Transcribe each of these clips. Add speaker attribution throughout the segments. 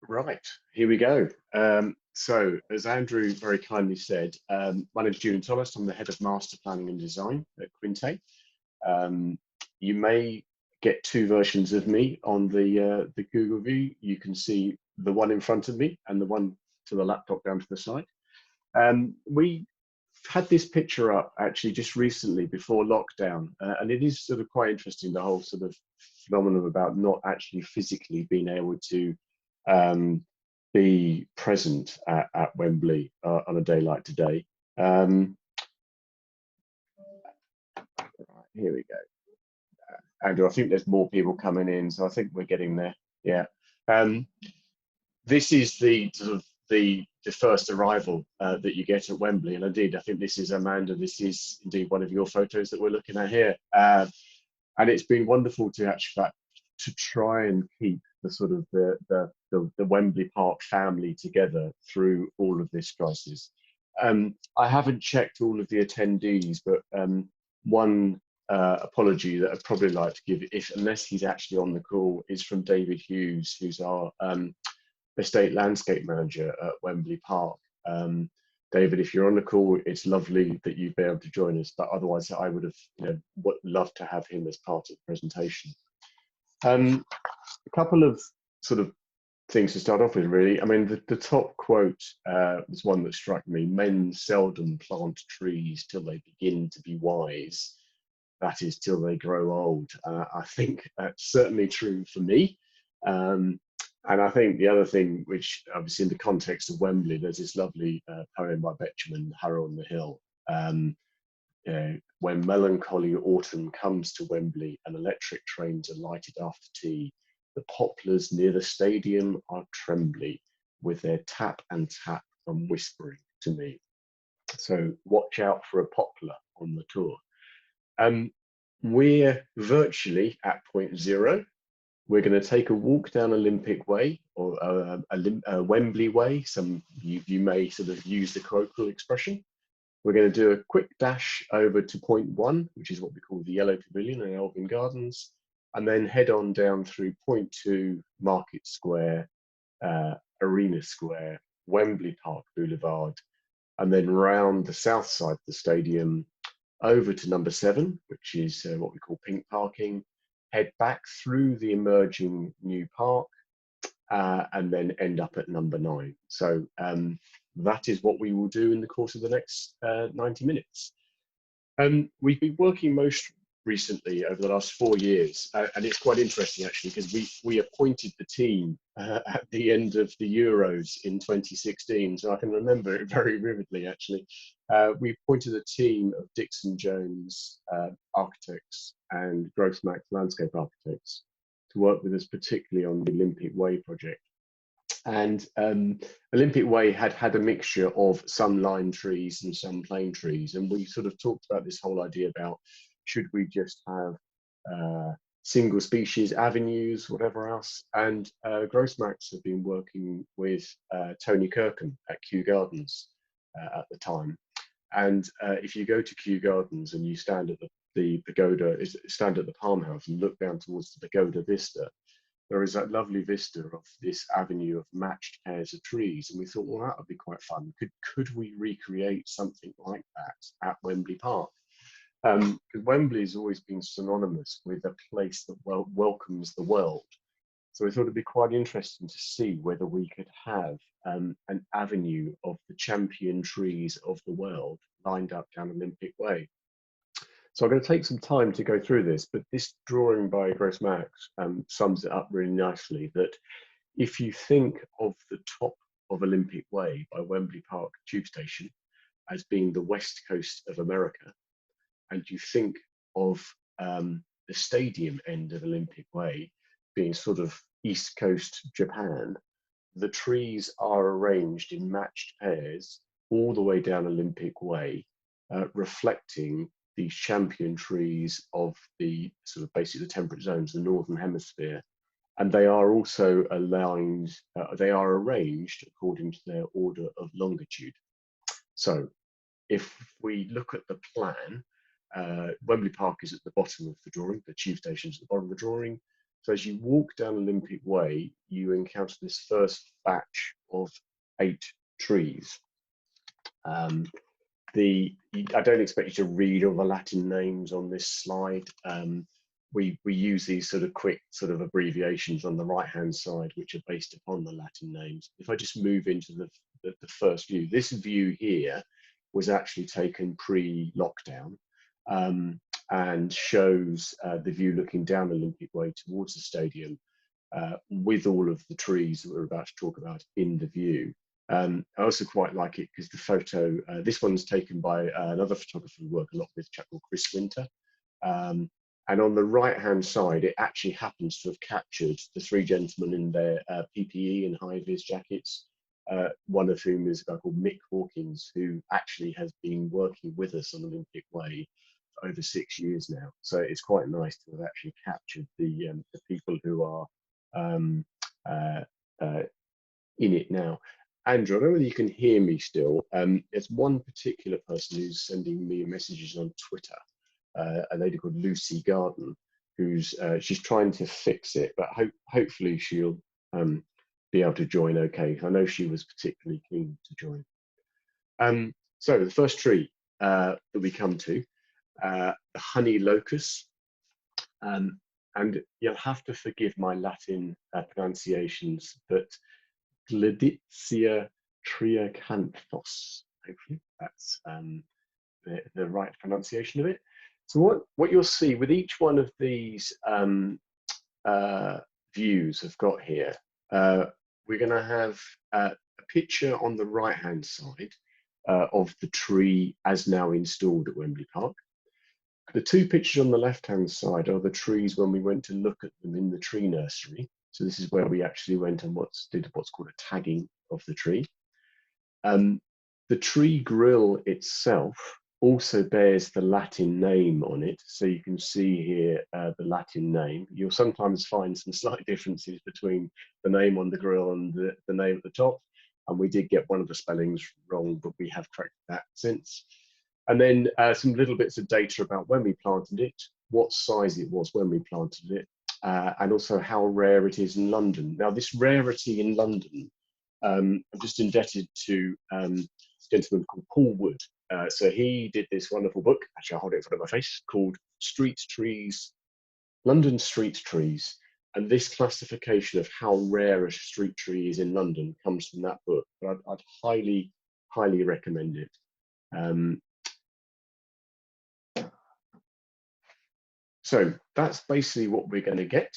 Speaker 1: Right, here we go. So, as Andrew very kindly said, my name is Julian Thomas. I'm the head of master planning and design at Quintain. Um, you may get two versions of me on the Google view. You can see the one in front of me and the one to the laptop down to the side. We had this picture up actually just recently before lockdown, and it is sort of quite interesting, the whole sort of phenomenon about not actually physically being able to um, be present at Wembley on a day like today. Right, here we go. Andrew, I think there's more people coming in, so I think we're getting there. Yeah. Um, this is the sort of the first arrival that you get at Wembley, and indeed, I think this is Amanda. This is indeed one of your photos that we're looking at here, and it's been wonderful to actually to try and keep the sort of the Wembley Park family together through all of this crisis. I haven't checked all of the attendees, but one apology that I'd probably like to give, if unless he's actually on the call, is from David Hughes, who's our estate landscape manager at Wembley Park. David, if you're on the call, it's lovely that you've been able to join us, but otherwise I would have loved to have him as part of the presentation. A couple of sort of things to start off with, really. I mean, the top quote was one that struck me: "Men seldom plant trees till they begin to be wise. That is, till they grow old." I think that's certainly true for me. And I think the other thing, which obviously in the context of Wembley, there's this lovely poem by Betjeman, Harrow on the Hill. When melancholy autumn comes to Wembley and electric trains are lighted after tea, the poplars near the stadium are trembly with their tap and tap and whispering to me. So watch out for a poplar on the tour. We're virtually at point zero. We're going to take a walk down Olympic Way, or Wembley Way. Some you may sort of use the colloquial expression. We're going to do a quick dash over to point one, which is what we call the Yellow Pavilion in Elgin Gardens, and then head on down through point two, Market Square, Arena Square, Wembley Park Boulevard, and then round the south side of the stadium over to number 7, which is what we call pink parking, head back through the emerging new park, and then end up at number 9. So that is what we will do in the course of the next 90 minutes. We've been working most recently over the last 4 years, and it's quite interesting actually, because we appointed the team at the end of the Euros in 2016, so I can remember it very vividly actually. We appointed a team of Dixon Jones Architects and Grossmax Landscape Architects to work with us, particularly on the Olympic Way project. And Olympic Way had a mixture of some lime trees and some plane trees, and we sort of talked about this whole idea about, should we just have single species avenues, whatever else. And Grossmax have been working with Tony Kirkham at Kew Gardens at the time. And if you go to Kew Gardens and you stand at the pagoda, stand at the Palm House and look down towards the pagoda vista, there is that lovely vista of this avenue of matched pairs of trees. And we thought, well, that would be quite fun. Could we recreate something like that at Wembley Park? Because Wembley has always been synonymous with a place that welcomes the world. So we thought it'd be quite interesting to see whether we could have an avenue of the champion trees of the world lined up down Olympic Way. So I'm going to take some time to go through this, but this drawing by Grossmax sums it up really nicely, that if you think of the top of Olympic Way by Wembley Park Tube Station as being the west coast of America, and you think of the stadium end of Olympic Way being sort of east coast Japan, the trees are arranged in matched pairs all the way down Olympic Way, reflecting these champion trees of the sort of basically the temperate zones, the northern hemisphere. And they are also aligned, they are arranged according to their order of longitude. So if we look at the plan, Wembley Park is at the bottom of the drawing, the tube station is at the bottom of the drawing. So as you walk down Olympic Way, you encounter this first batch of 8 trees. I don't expect you to read all the Latin names on this slide. We use these sort of quick sort of abbreviations on the right-hand side, which are based upon the Latin names. If I just move into the first view, this view here was actually taken pre-lockdown, and shows the view looking down Olympic Way towards the stadium, with all of the trees that we're about to talk about in the view. I also quite like it because the photo, this one's taken by another photographer we work a lot with, a chap called Quintain. And on the right-hand side, it actually happens to have captured the 3 gentlemen in their PPE and high-vis jackets, one of whom is a guy called Mick Hawkins, who actually has been working with us on Olympic Way for over 6 years now. So it's quite nice to have actually captured the people who are in it now. Andrew, I don't know whether you can hear me still. There's one particular person who's sending me messages on Twitter, a lady called Lucy Garden, who's she's trying to fix it, but hopefully she'll be able to join okay. I know she was particularly keen to join. So the first tree that we come to, the honey locust, and you'll have to forgive my Latin pronunciations, but Gleditsia triacanthos. Hopefully that's the right pronunciation of it. So what you'll see with each one of these views I've got here, we're going to have a picture on the right-hand side of the tree as now installed at Wembley Park. The 2 pictures on the left-hand side are the trees when we went to look at them in the tree nursery. So this is where we actually went and did what's called a tagging of the tree. The tree grill itself also bears the Latin name on it. So you can see here the Latin name. You'll sometimes find some slight differences between the name on the grill and the name at the top. And we did get one of the spellings wrong, but we have corrected that since. And then some little bits of data about when we planted it, what size it was when we planted it, and also how rare it is in London. Now, this rarity in London, I'm just indebted to a gentleman called Paul Wood. So he did this wonderful book, actually I'll hold it in front of my face, called Street Trees, London Street Trees. And this classification of how rare a street tree is in London comes from that book. But I'd highly, highly recommend it. So that's basically what we're going to get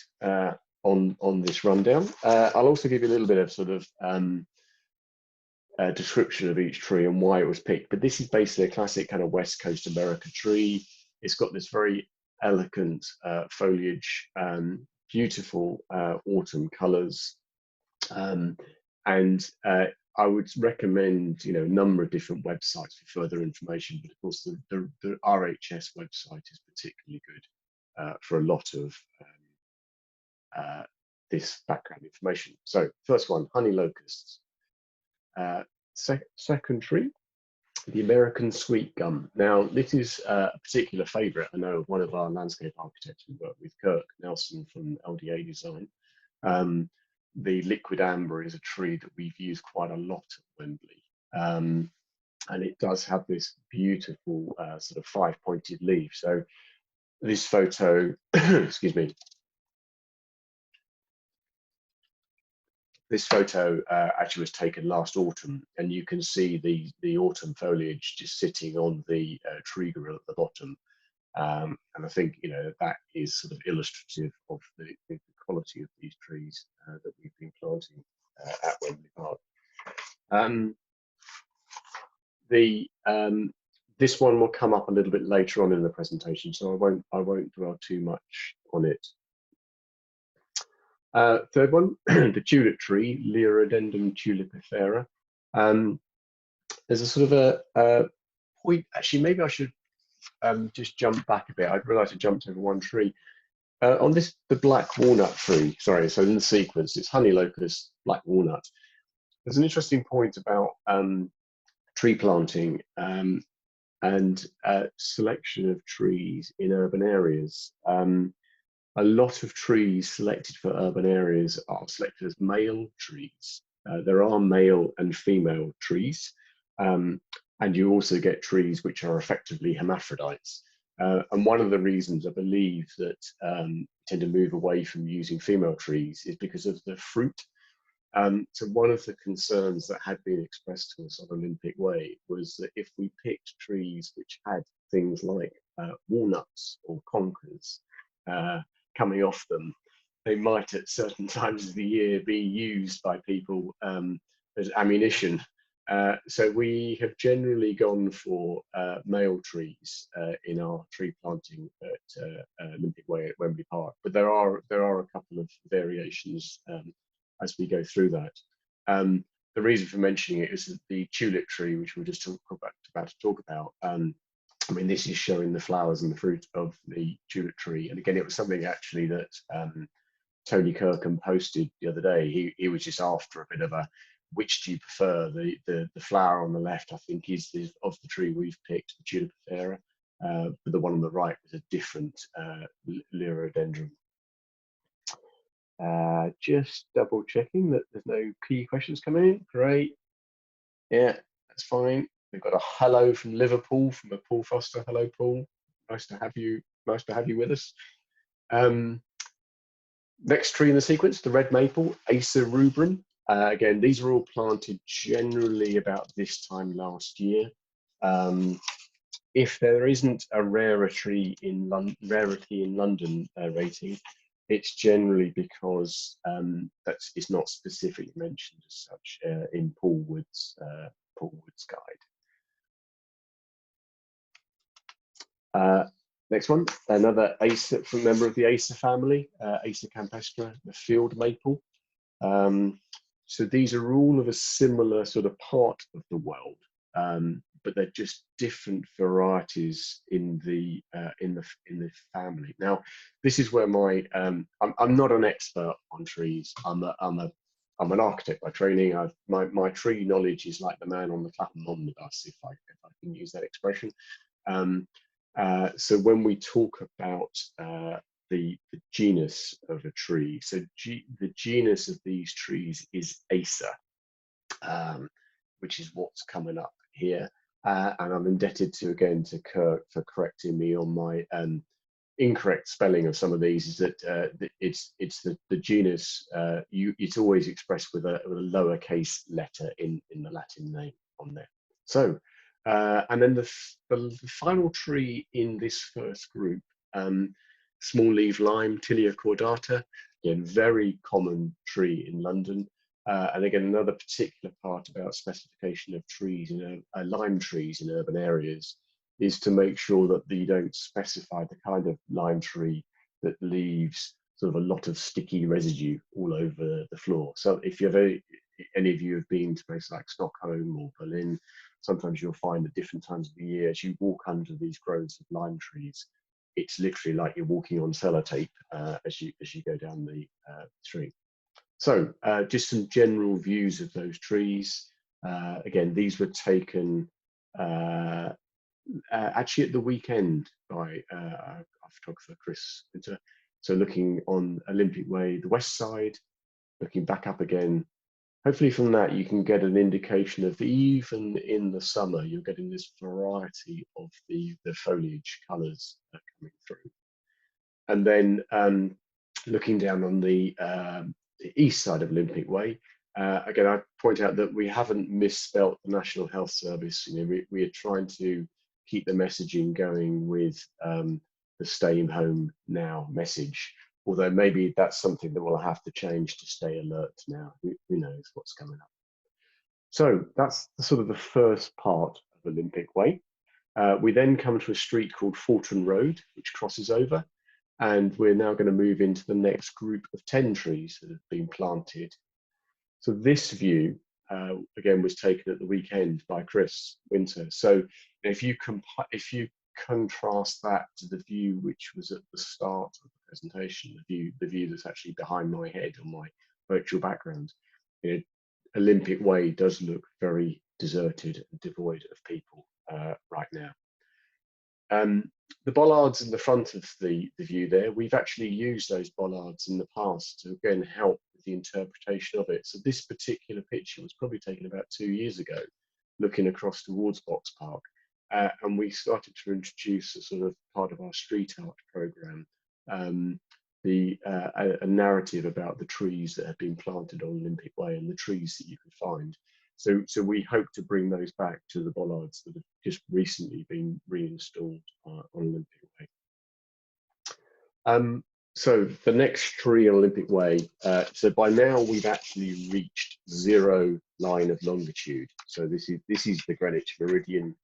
Speaker 1: on this rundown. I'll also give you a little bit of sort of description of each tree and why it was picked. But this is basically a classic kind of West Coast America tree. It's got this very elegant foliage, beautiful autumn colours, and I would recommend, a number of different websites for further information. But of course, the RHS website is particularly good for a lot of this background information. So first one, honey locusts. Second tree, the American sweet gum. Now this is a particular favourite, I know, of one of our landscape architects we work with, Kirk Nelson from LDA Design. The liquid amber is a tree that we've used quite a lot at Wembley. And it does have this beautiful sort of 5-pointed leaf. So this photo, excuse me, this photo actually was taken last autumn, and you can see the autumn foliage just sitting on the tree grill at the bottom. And I think that is sort of illustrative of the quality of these trees that we've been planting at Wembley Park. This one will come up a little bit later on in the presentation, so I won't dwell too much on it. Third one, the tulip tree, Liriodendron tulipifera. There's a sort of a point. Actually, maybe I should just jump back a bit. I realised I jumped over one tree. On the black walnut tree, sorry, so in the sequence, it's honey locust, black walnut. There's an interesting point about tree planting and selection of trees in urban areas. a lot of trees selected for urban areas are selected as male trees. There are male and female trees, and you also get trees which are effectively hermaphrodites. And one of the reasons I believe that tend to move away from using female trees is because of the fruit. So one of the concerns that had been expressed to us on Olympic Way was that if we picked trees which had things like walnuts or conkers coming off them, they might at certain times of the year be used by people as ammunition. So we have generally gone for male trees in our tree planting at Olympic Way at Wembley Park, but there are a couple of variations as we go through that. The reason for mentioning it is that the tulip tree, which we're just about to talk about, I mean, this is showing the flowers and the fruit of the tulip tree. And again, it was something actually that Tony Kirkham posted the other day. He was just after a bit of a, which do you prefer? The flower on the left, I think, is of the tree we've picked, the tulip era, but the one on the right was a different liriodendron. Just double checking that there's no key questions coming in. Great. Yeah, that's fine. We've got a hello from Liverpool, from a Paul Foster. Hello, Paul. Nice to have you. Nice to have you with us. Next tree in the sequence, the red maple, Acer rubrum. Again, these are all planted generally about this time last year. If there isn't a rarity in London rating, it's generally because it's not specifically mentioned as such in Paul Wood's guide. Next one, another Acer, member of the Acer family, Acer campestre, the field maple. So these are all of a similar sort of part of the world, but they're just different varieties in the family. Now, this is where my I'm not an expert on trees. I'm an architect by training. My tree knowledge is like the man on the Clapham omnibus, if I can use that expression. So when we talk about the genus of a tree, so the genus of these trees is Acer, which is what's coming up here. And I'm indebted to Kirk for correcting me on my incorrect spelling of some of these. Is that it's the genus. It's always expressed with a lowercase letter in the Latin name on there. So. And then the final tree in this first group, small leaf lime, Tilia cordata, again, very common tree in London. And again, another particular part about specification of trees, lime trees in urban areas, is to make sure that you don't specify the kind of lime tree that leaves sort of a lot of sticky residue all over the floor. So if any of you have been to places like Stockholm or Berlin, sometimes you'll find at different times of the year, as you walk under these groves of lime trees, it's literally like you're walking on sellotape as you go down the tree. So just some general views of those trees. Again, these were taken actually at the weekend by our photographer Chris Quintain. So looking on Olympic Way, the west side, looking back up again. Hopefully from that you can get an indication of even in the summer you're getting this variety of the foliage colours coming through. And then looking down on the east side of Olympic Way, again I point out that we haven't misspelt the National Health Service. We are trying to keep the messaging going with the stay home now message. Although maybe that's something that we'll have to change to stay alert now. Who knows what's coming up. So that's sort of the first part of Olympic Way. We then come to a street called Fulton Road, which crosses over. And we're now going to move into the next group of 10 trees that have been planted. So this view, again, was taken at the weekend by Chris Winter. So if you contrast that to the view which was at the start of the presentation, the view that's actually behind my head on my virtual background, Olympic Way does look very deserted and devoid of people right now. The bollards in the front of the view there, we've actually used those bollards in the past to again help with the interpretation of it. So this particular picture was probably taken about 2 years ago, looking across towards Box Park. And we started to introduce a sort of part of our street art program, a narrative about the trees that have been planted on Olympic Way and the trees that you can find. So we hope to bring those back to the bollards that have just recently been reinstalled on Olympic Way. So the next tree on Olympic Way, so by now we've actually reached 0 line of longitude. So this is the Greenwich Meridian,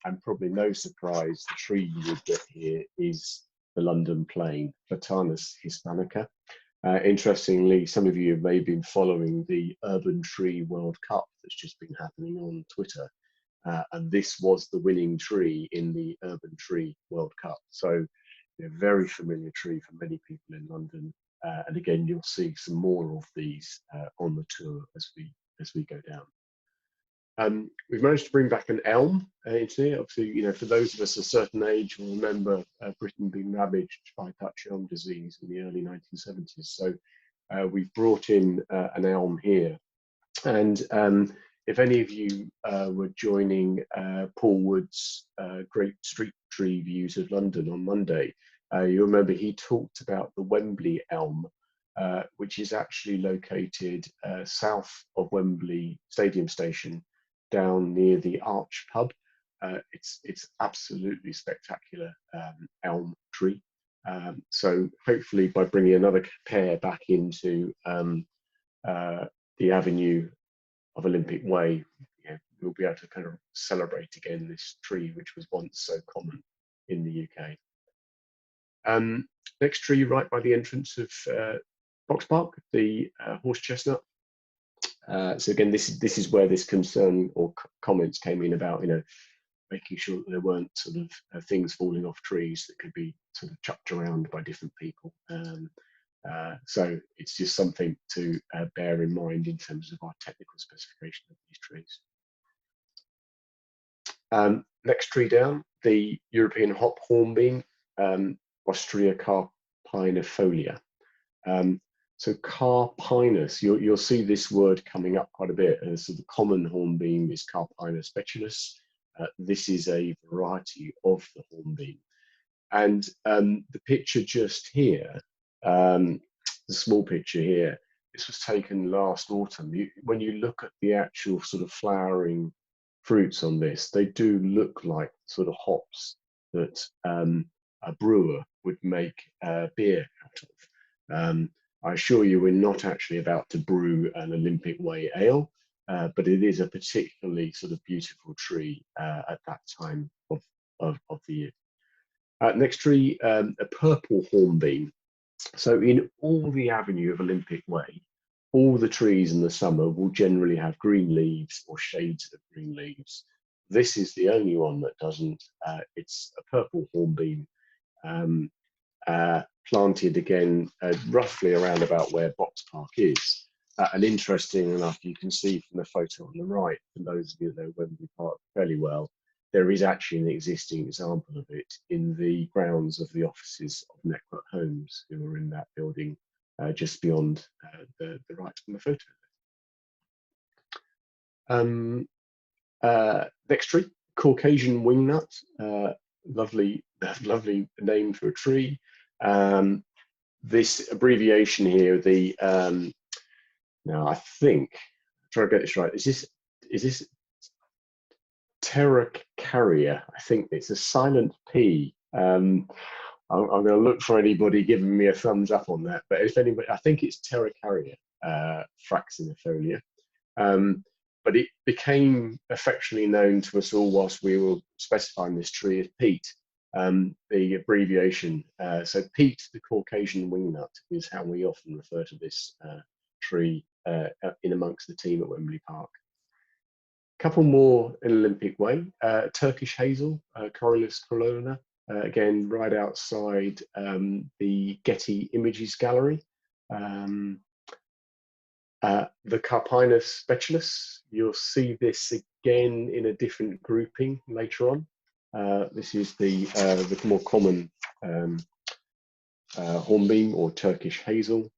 Speaker 1: and probably no surprise, the tree you would get here is the London plane, Platanus hispanica. Interestingly, some of you may have been following the Urban Tree World Cup that's just been happening on Twitter. And this was the winning tree in the Urban Tree World Cup. So a very familiar tree for many people in London. And again, you'll see some more of these on the tour as we go down. We've managed to bring back an elm into here. Obviously, for those of us a certain age will remember Britain being ravaged by Dutch elm disease in the early 1970s. So we've brought in an elm here. And if any of you were joining Paul Wood's Great Street Tree Views of London on Monday, you remember he talked about the Wembley elm, which is actually located south of Wembley Stadium Station, down near the Arch pub. It's absolutely spectacular elm tree. So hopefully by bringing another pair back into the avenue of Olympic Way, we'll be able to kind of celebrate again this tree which was once so common in the UK. Next tree right by the entrance of Box Park, the Horsechestnut. So again, this is where this concern or comments came in about making sure that there weren't sort of things falling off trees that could be sort of chucked around by different people. So it's just something to bear in mind in terms of our technical specification of these trees. Next tree down, the European hop hornbeam, Ostrea carpinifolia. So carpinus, you'll see this word coming up quite a bit. So the common hornbeam is Carpinus speculus. This is a variety of the hornbeam. And the picture just here, the small picture here, this was taken last autumn. When you look at the actual sort of flowering fruits on this, they do look like sort of hops that a brewer would make beer out of. I assure you we're not actually about to brew an Olympic Way ale, but it is a particularly sort of beautiful tree at that time of the year. Next tree, a purple hornbeam. So in all the avenue of Olympic Way, all the trees in the summer will generally have green leaves or shades of green leaves. This is the only one that doesn't. It's a purple hornbeam, planted again roughly around about where Box Park is. And interesting enough, you can see from the photo on the right, for those of you that know Wembley Park fairly well, there is actually an existing example of it in the grounds of the offices of Network Homes, who are in that building just beyond the right on the photo. Next tree, Caucasian wingnut, lovely name for a tree. This abbreviation here, the now I think, try to get this right. Is this triacanthos? I think it's a silent P. I'm going to look for anybody giving me a thumbs up on that. But if anybody, I think it's triacanthos, fraxinifolia. But it became affectionately known to us all whilst we were specifying this tree as Pete. The abbreviation. So Pete, the Caucasian wingnut, is how we often refer to this tree in amongst the team at Wembley Park. Couple more in Olympic Way. Turkish hazel, Corylus colonna, again right outside the Getty Images Gallery. The Carpinus speculus, you'll see this again in a different grouping later on. This is the more common hornbeam or Turkish hazel.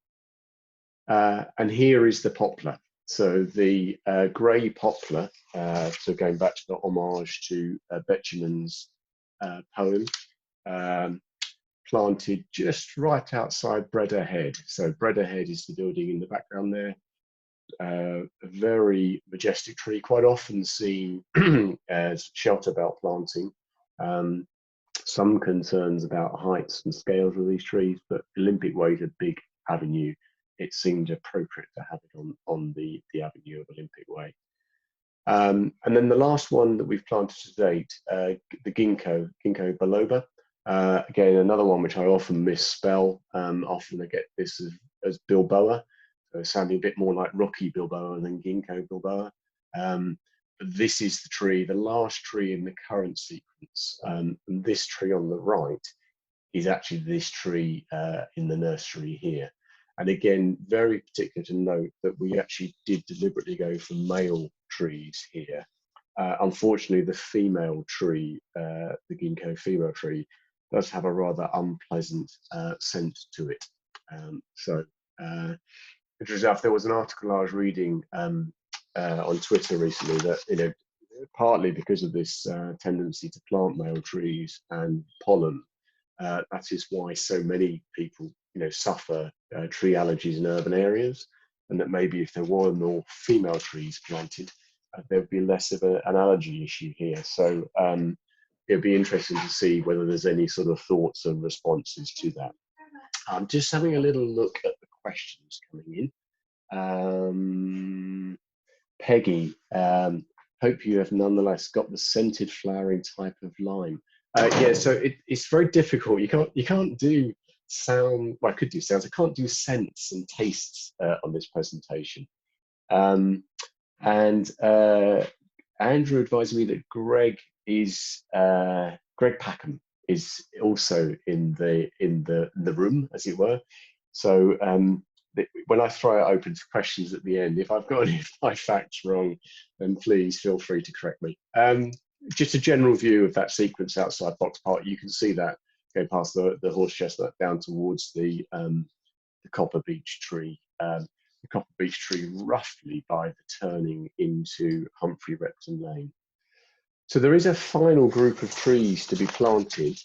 Speaker 1: And here is the poplar. So the grey poplar, so going back to the homage to Betjeman's poem, planted just right outside Breda Head. So Breda Head is the building in the background there. A very majestic tree, quite often seen as shelter belt planting. Some concerns about heights and scales of these trees, but Olympic Way is a big avenue. It seemed appropriate to have it on the avenue of Olympic Way. And then the last one that we've planted to date, the ginkgo biloba. Again, another one which I often misspell. Often I get this as bilboa, so sounding a bit more like Rocky Bilboa than ginkgo bilboa. But this is the tree, the last tree in the current sequence. And this tree on the right is actually this tree in the nursery here. And again, very particular to note that we actually did deliberately go for male trees here. Unfortunately, the female tree, the ginkgo female tree, does have a rather unpleasant scent to it. Interesting enough, there was an article I was reading on Twitter recently that, partly because of this tendency to plant male trees and pollen, that is why so many people, suffer tree allergies in urban areas, and that maybe if there were more female trees planted, there would be less of an allergy issue here. So it'd be interesting to see whether there's any sort of thoughts and responses to that. I'm just having a little look at the questions coming in. Peggy, hope you have nonetheless got the scented flowering type of lime. Yeah, so it's very difficult. You can't do sound. Well, I could do sounds. I can't do scents and tastes on this presentation. And Andrew advised me that Greg Packham is also in the room, as it were. So when I throw it open to questions at the end, if I've got any of my facts wrong, then please feel free to correct me. Just a general view of that sequence outside Box Park. You can see that go past the Horsechestnut down towards the Copper Beech tree. The Copper Beech tree roughly by the turning into Humphrey Repton Lane. So there is a final group of trees to be planted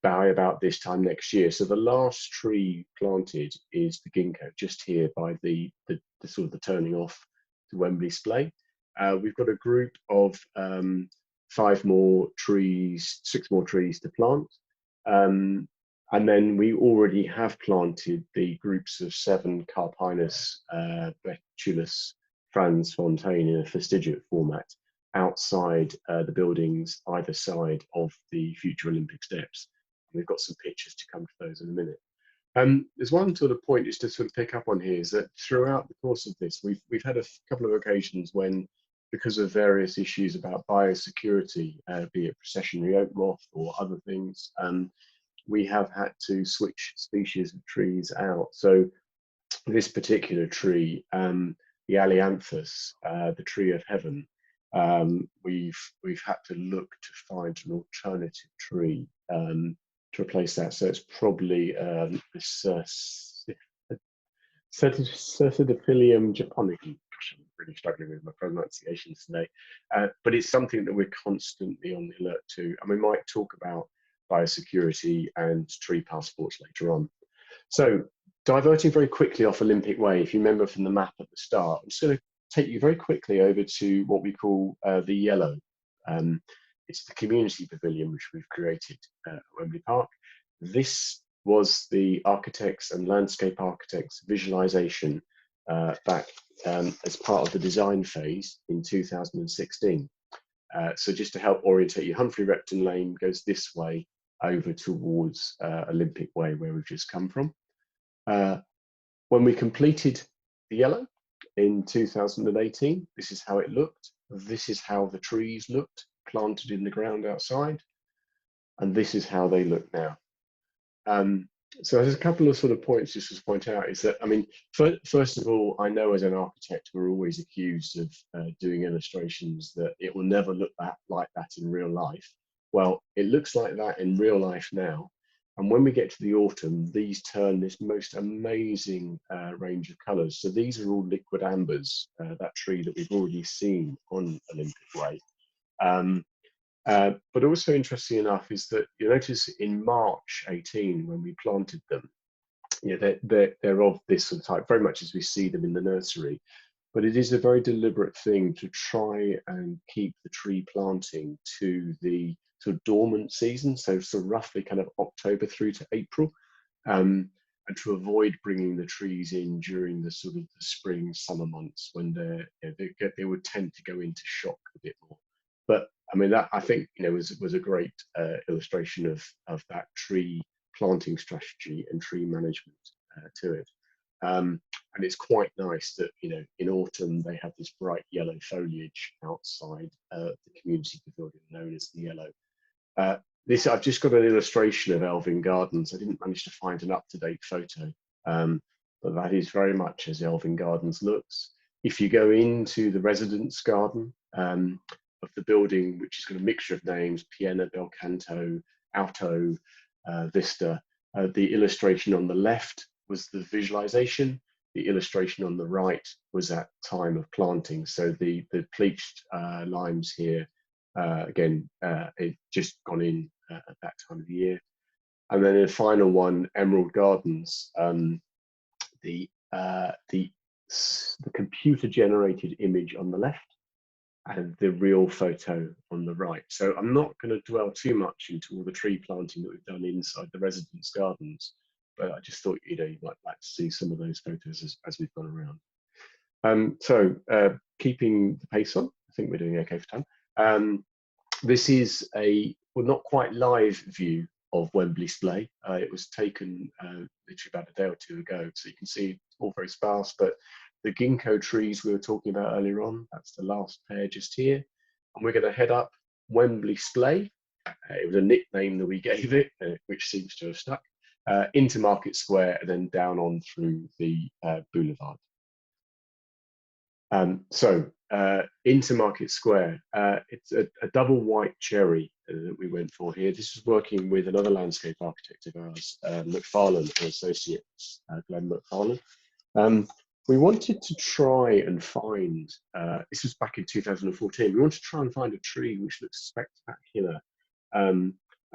Speaker 1: by about this time next year. So the last tree planted is the ginkgo, just here by the sort of the turning off to Wembley Splay. We've got a group of 6 more trees to plant. And then we already have planted the groups of 7 Carpinus, Betulus, Franz Fontaine in a fastigiate format outside the buildings either side of the future Olympic steps. We've got some pictures to come to those in a minute. There's one sort of point just to sort of pick up on here is that throughout the course of this, we've had a couple of occasions when, because of various issues about biosecurity, be it processionary oak moth or other things, we have had to switch species of trees out. So this particular tree, the Alianthus, the tree of heaven, we've had to look to find an alternative tree to replace that. So it's probably Certidiphilium japonicum. I'm really struggling with my pronunciations today, but it's something that we're constantly on the alert to, and we might talk about biosecurity and tree passports later on. So diverting very quickly off Olympic Way, if you remember from the map at the start, I'm just going to take you very quickly over to what we call the yellow. It's the community pavilion which we've created at Wembley Park. This was the architects and landscape architects visualization back as part of the design phase in 2016. So just to help orientate you, Humphrey Repton Lane goes this way over towards Olympic Way, where we've just come from. When we completed the yellow in 2018, this is how it looked. This is how the trees looked, planted in the ground outside. And this is how they look now. So there's a couple of sort of points just to point out is that, I mean, first of all, I know as an architect, we're always accused of doing illustrations that it will never look like that in real life. Well, it looks like that in real life now. And when we get to the autumn, these turn this most amazing range of colours. So these are all liquid ambers, that tree that we've already seen on Olympic Way. But also interesting enough is that you notice in March 18, when we planted them, you know, they're of this sort of type, very much as we see them in the nursery. But it is a very deliberate thing to try and keep the tree planting to the sort of dormant season, so roughly kind of October through to April, and to avoid bringing the trees in during the sort of the spring, summer months when they would tend to go into shock a bit more. But I mean, that I think, you know, was a great illustration of that tree planting strategy and tree management to it. And it's quite nice that, you know, in autumn they have this bright yellow foliage outside the community pavilion known as the Yellow. This, I've just got an illustration of Elvin Gardens. I didn't manage to find an up-to-date photo, but that is very much as Elvin Gardens looks. If you go into the residence garden of the building, which has got a mixture of names, Piena, Belcanto, Alto, Vista, the illustration on the left was the visualization. The illustration on the right was at time of planting. So the pleached limes here, again, it just gone in at that time of the year. And then the final one, Emerald Gardens, the computer generated image on the left and the real photo on the right. So I'm not going to dwell too much into all the tree planting that we've done inside the residence gardens, but I just thought, you know, you might like to see some of those photos as we've gone around. So keeping the pace on, I think we're doing okay for time. This is a, well, not quite live view of Wembley Splay. It was taken literally about a day or two ago, so you can see it's all very sparse, but the ginkgo trees we were talking about earlier on, that's the last pair just here. And we're going to head up Wembley Splay. It was a nickname that we gave it, which seems to have stuck, into Market Square and then down on through the Boulevard. So into Market Square, it's a double white cherry that we went for here. This is working with another landscape architect of ours, McFarlane and Associates, Glenn McFarlane. We wanted to try and find, this was back in 2014, we wanted to try and find a tree which looks spectacular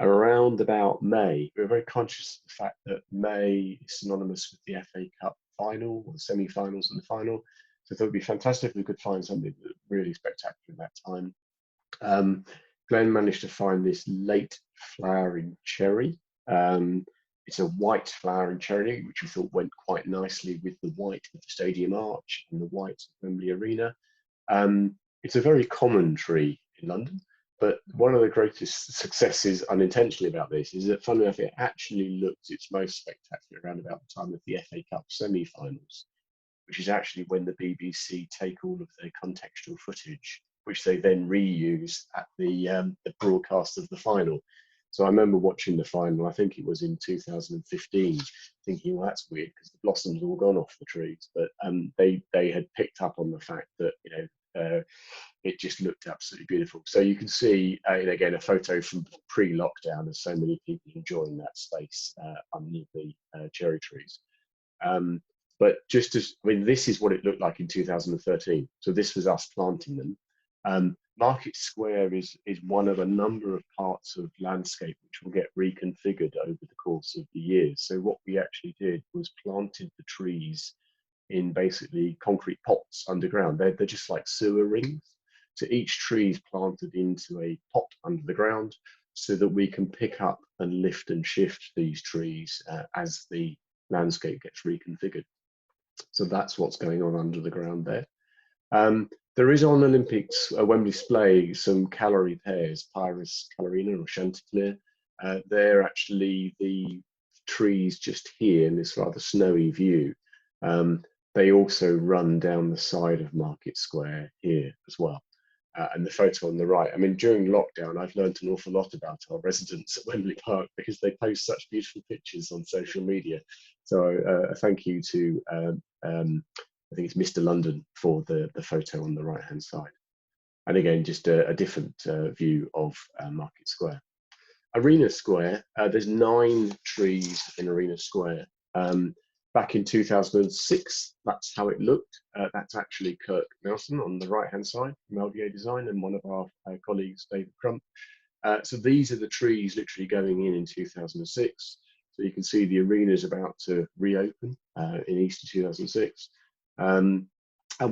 Speaker 1: around about May. We were very conscious of the fact that May is synonymous with the FA Cup final, or the semi-finals and the final. So I thought it would be fantastic if we could find something really spectacular at that time. Glenn managed to find this late flowering cherry. It's a white flowering cherry, which we thought went quite nicely with the white of the Stadium Arch and the white of Wembley Arena. It's a very common tree in London, but one of the greatest successes unintentionally about this is that, funnily enough, it actually looked its most spectacular around about the time of the FA Cup semi-finals, which is actually when the BBC take all of their contextual footage, which they then reuse at the broadcast of the final. So I remember watching the final, I think it was in 2015, thinking, well, that's weird because the blossoms all gone off the trees. But they had picked up on the fact that, you know, it just looked absolutely beautiful. So you can see, again, a photo from pre-lockdown of so many people enjoying that space under the cherry trees. But just as, I mean, this is what it looked like in 2013. So this was us planting them. Market Square is one of a number of parts of landscape which will get reconfigured over the course of the years. So what we actually did was planted the trees in basically concrete pots underground. They're just like sewer rings. So each tree is planted into a pot under the ground so that we can pick up and lift and shift these trees as the landscape gets reconfigured. So that's what's going on under the ground there. There is on Olympics, Wembley Splay, some calorie pears, Pyrus calorina or Chanticleer. They're actually the trees just here in this rather snowy view. They also run down the side of Market Square here as well. and the photo on the right. I mean, during lockdown, I've learned an awful lot about our residents at Wembley Park because they post such beautiful pictures on social media. So a thank you to, I think it's Mr. London for the photo on the right-hand side. And again, just a different view of Market Square. Arena Square, there's 9 trees in Arena Square. Back in 2006, that's how it looked. That's actually Kirk Nelson on the right-hand side, from LDA Design, and one of our colleagues, David Crump. So these are the trees literally going in 2006. So you can see the arena is about to reopen in Easter 2006. And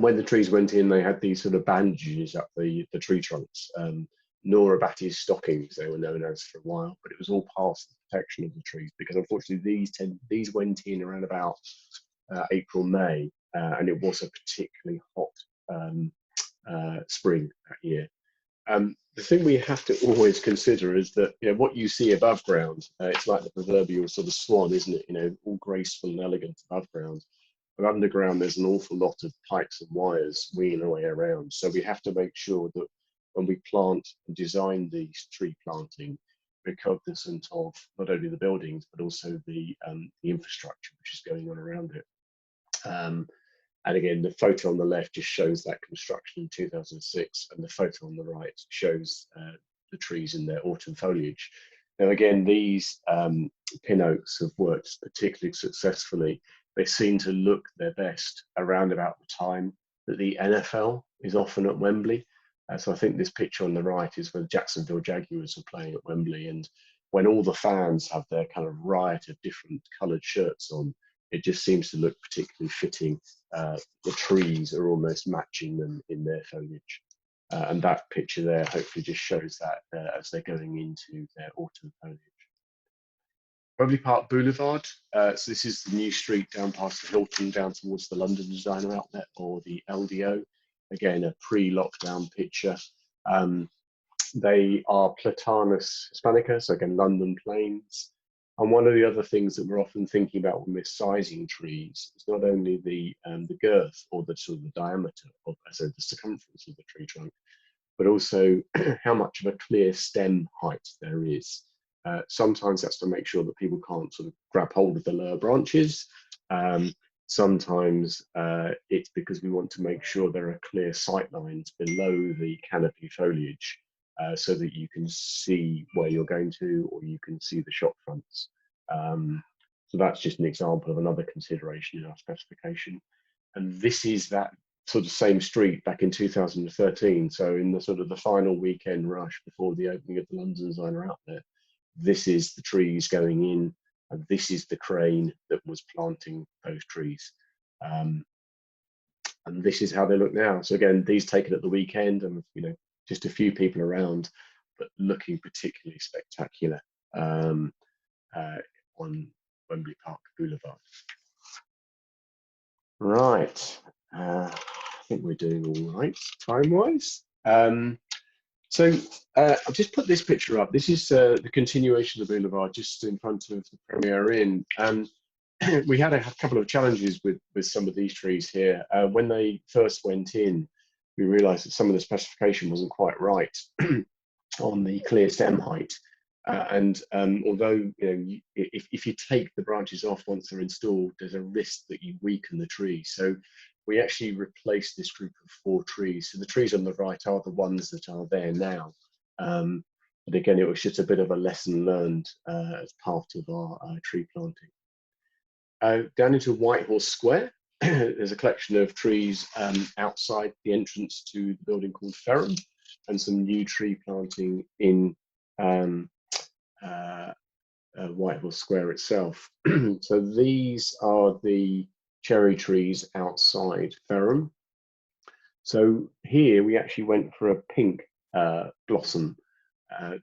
Speaker 1: when the trees went in, they had these sort of bandages up the tree trunks. Nora Batty's stockings, they were known as for a while, but it was all past the protection of the trees because unfortunately these went in around about April, May, and it was a particularly hot spring that year. The thing we have to always consider is that, you know, what you see above ground, it's like the proverbial sort of swan, isn't it? You know, all graceful and elegant above ground. But underground, there's an awful lot of pipes and wires wheeling away around. So we have to make sure that when we plant and design these tree planting, we're cognizant of not only the buildings, but also the infrastructure which is going on around it. And again, the photo on the left just shows that construction in 2006, and the photo on the right shows the trees in their autumn foliage. Now again, these pin oaks have worked particularly successfully. They seem to look their best around about the time that the NFL is often at Wembley. So I think this picture on the right is when Jacksonville Jaguars are playing at Wembley, and when all the fans have their kind of riot of different coloured shirts on, it just seems to look particularly fitting. The trees are almost matching them in their foliage. And that picture there hopefully just shows that as they're going into their autumn foliage. Wembley Park Boulevard, so this is the new street down past the Hilton, down towards the London Designer Outlet or the LDO. Again, a pre-lockdown picture. They are Platanus hispanica, so again, London planes. And one of the other things that we're often thinking about when we're sizing trees is not only the girth or the sort of the diameter of, so the circumference of the tree trunk, but also how much of a clear stem height there is. Sometimes that's to make sure that people can't sort of grab hold of the lower branches. Sometimes it's because we want to make sure there are clear sight lines below the canopy foliage so that you can see where you're going to, or you can see the shop fronts. So that's just an example of another consideration in our specification. And this is that sort of same street back in 2013. So in the sort of the final weekend rush before the opening of the London Designer Outlet, this is the trees going in, and this is the crane that was planting those trees. And this is how they look now. So again, these taken at the weekend, and you know, just a few people around, but looking particularly spectacular on Wembley Park Boulevard. Right, I think we're doing all right time-wise. So I've just put this picture up. This is the continuation of the Boulevard, just in front of the Premier Inn. And we had a couple of challenges with some of these trees here. When they first went in, we realized that some of the specification wasn't quite right on the clear stem height. Although, you know, if you take the branches off once they're installed, there's a risk that you weaken the tree. So we actually replaced this group of 4 trees. So the trees on the right are the ones that are there now. But again, it was just a bit of a lesson learned as part of our tree planting. Down into Whitehall Square, there's a collection of trees outside the entrance to the building called Ferrum, and some new tree planting in Whitehall Square itself. So these are the cherry trees outside Ferrum. So here we actually went for a pink blossom.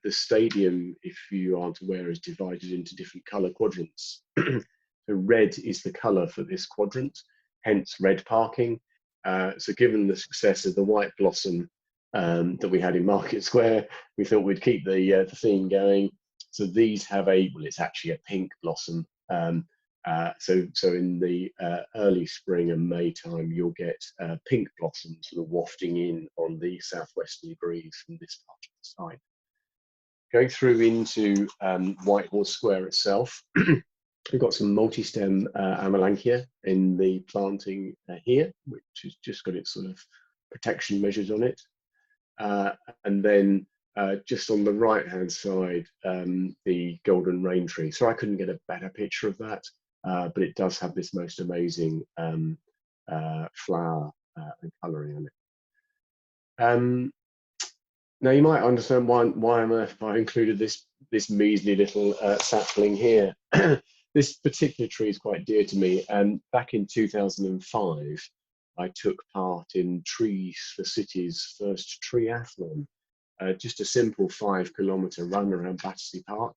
Speaker 1: The stadium, if you aren't aware, is divided into different colour quadrants. So red is the colour for this quadrant, hence red parking. So given the success of the white blossom that we had in Market Square, we thought we'd keep the theme going. So these have well, it's actually a pink blossom, So in the early spring and May time, you'll get pink blossoms sort of wafting in on the southwesterly breeze from this part of the site. Going through into Whitehorse Square itself, we've got some multi-stem Amelanchier in the planting here, which has just got its sort of protection measures on it. And then just on the right-hand side, the golden rain tree. So I couldn't get a better picture of that, but it does have this most amazing flower and colouring on it. Now you might understand why on earth I included this measly little sapling here. This particular tree is quite dear to me, and back in 2005, I took part in Trees for City's first triathlon, just a simple 5-kilometre run around Battersea Park.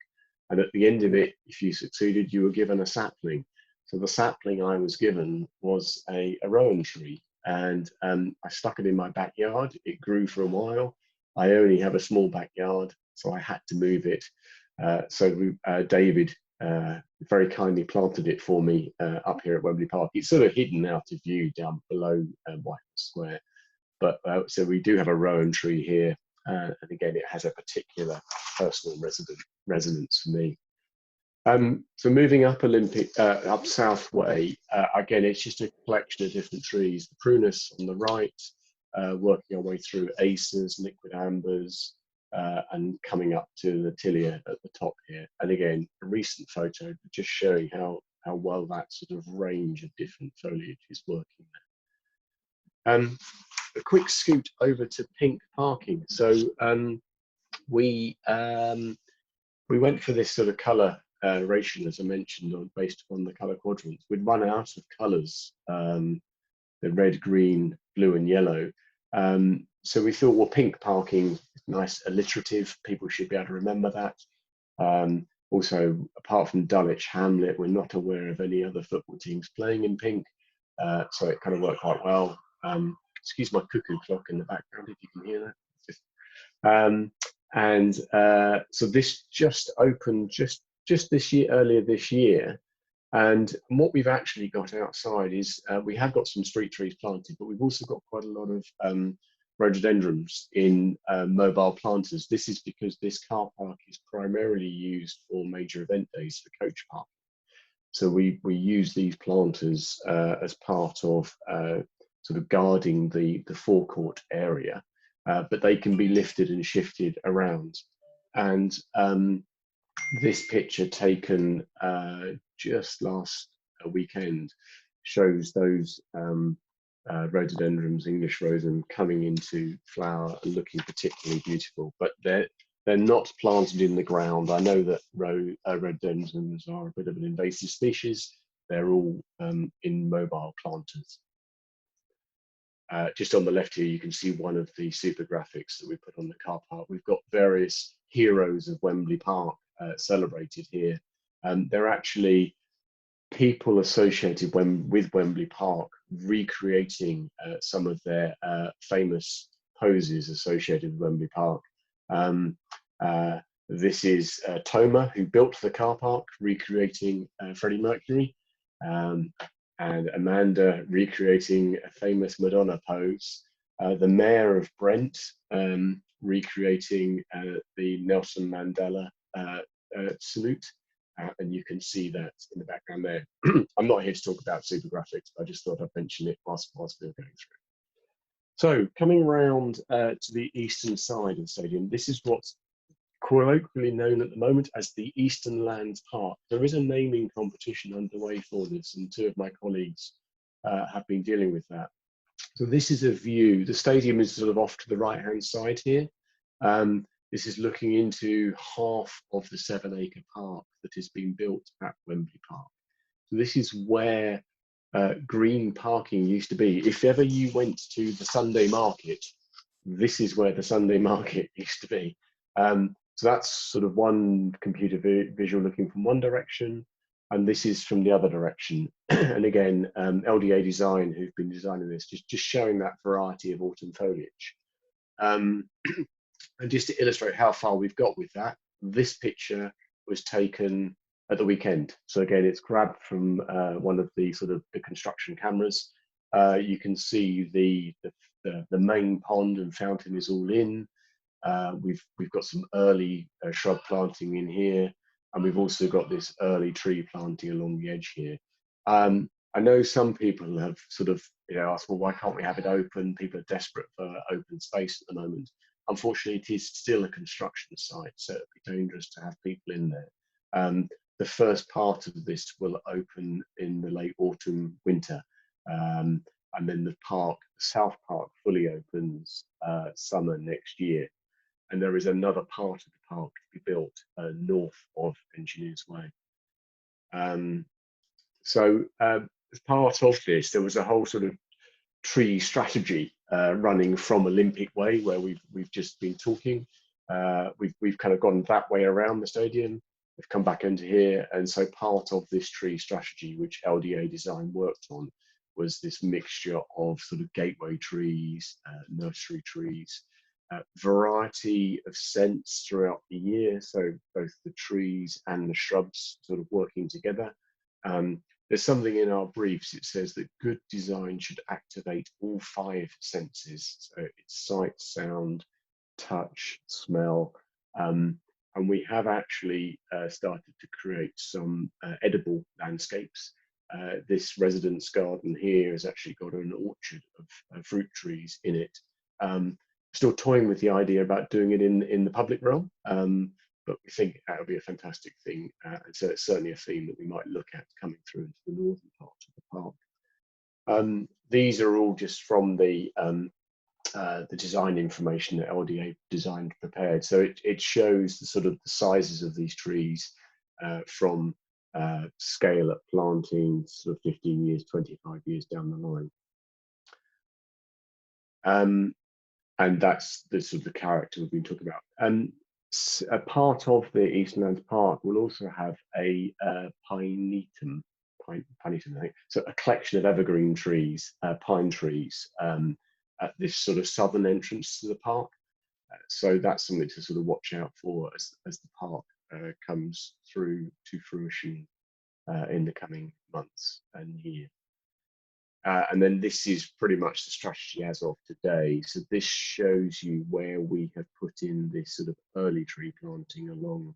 Speaker 1: And at the end of it, if you succeeded, you were given a sapling. So the sapling I was given was a Rowan tree, and I stuck it in my backyard. It grew for a while. I only have a small backyard, so I had to move it. So David very kindly planted it for me up here at Wembley Park. It's sort of hidden out of view down below Whitehorse Square. But so we do have a Rowan tree here. And again, it has a particular personal resonance for me. So moving up up South Way, again, it's just a collection of different trees. The prunus on the right, working our way through acers, liquid ambers, and coming up to the tilia at the top here. And again, a recent photo just showing how well that sort of range of different foliage is working there. A quick scoot over to pink parking. So we went for this sort of colour ration, as I mentioned, based upon the colour quadrants. We'd run out of colours, the red, green, blue and yellow. So we thought, well, pink parking is nice, alliterative. People should be able to remember that. Also, apart from Dulwich Hamlet, we're not aware of any other football teams playing in pink. So it kind of worked quite well. Excuse my cuckoo clock in the background if you can hear that. So this just opened just this year, earlier this year. And what we've actually got outside is we have got some street trees planted, but we've also got quite a lot of rhododendrons in mobile planters. This is because this car park is primarily used for major event days for coach park. So we use these planters as part of sort of guarding the forecourt area, but they can be lifted and shifted around. And this picture taken just last weekend shows those rhododendrons, English rhododendron, coming into flower and looking particularly beautiful. But they're not planted in the ground. I know that rhododendrons are a bit of an invasive species. They're all in mobile planters. Just on the left here, you can see one of the super graphics that we put on the car park. We've got various heroes of Wembley Park celebrated here. They're actually people associated with Wembley Park recreating some of their famous poses associated with Wembley Park. This is Toma, who built the car park, recreating Freddie Mercury. And Amanda recreating a famous Madonna pose. The mayor of Brent recreating the Nelson Mandela salute. And you can see that in the background there. I'm not here to talk about super graphics, but I just thought I'd mention it whilst we were going through. So coming around to the eastern side of the stadium, this is what's colloquially known at the moment as the Eastern Lands Park. There is a naming competition underway for this, and two of my colleagues have been dealing with that. So this is a view. The stadium is sort of off to the right-hand side here. This is looking into half of the 7-acre park that is being built at Wembley Park. So this is where green parking used to be. If ever you went to the Sunday market, this is where the Sunday market used to be. So that's sort of one computer visual looking from one direction, and this is from the other direction. And again, LDA Design, who've been designing this, just showing that variety of autumn foliage. And just to illustrate how far we've got with that, this picture was taken at the weekend. So again, it's grabbed from one of the sort of the construction cameras. You can see the main pond and fountain is all in. We've got some early shrub planting in here, and we've also got this early tree planting along the edge here. I know some people have sort of asked, well, why can't we have it open? People are desperate for open space at the moment. Unfortunately, it is still a construction site, so it'd be dangerous to have people in there. The first part of this will open in the late autumn, winter, and then the South Park, fully opens summer next year. And there is another part of the park to be built north of Engineers Way. So as part of this, there was a whole sort of tree strategy running from Olympic Way, where we've just been talking. We've kind of gone that way around the stadium. We've come back into here, and so part of this tree strategy, which LDA Design worked on, was this mixture of sort of gateway trees, nursery trees, variety of scents throughout the year, so both the trees and the shrubs sort of working together. There's something in our briefs, it says that good design should activate all 5 senses, so it's sight, sound, touch, smell, and we have actually started to create some edible landscapes. This residence garden here has actually got an orchard of fruit trees in it. Still toying with the idea about doing it in the public realm, but we think that would be a fantastic thing. So it's certainly a theme that we might look at coming through into the northern part of the park. These are all just from the design information that LDA Design prepared. So it shows the sort of the sizes of these trees from scale at planting, sort of 15 years, 25 years down the line. And that's the sort of the character we've been talking about. A part of the Eastlands Park will also have a pinetum, I think. So a collection of evergreen trees, pine trees, at this sort of southern entrance to the park. So that's something to sort of watch out for as the park comes through to fruition in the coming months and year. And then this is pretty much the strategy as of today. So this shows you where we have put in this sort of early tree planting along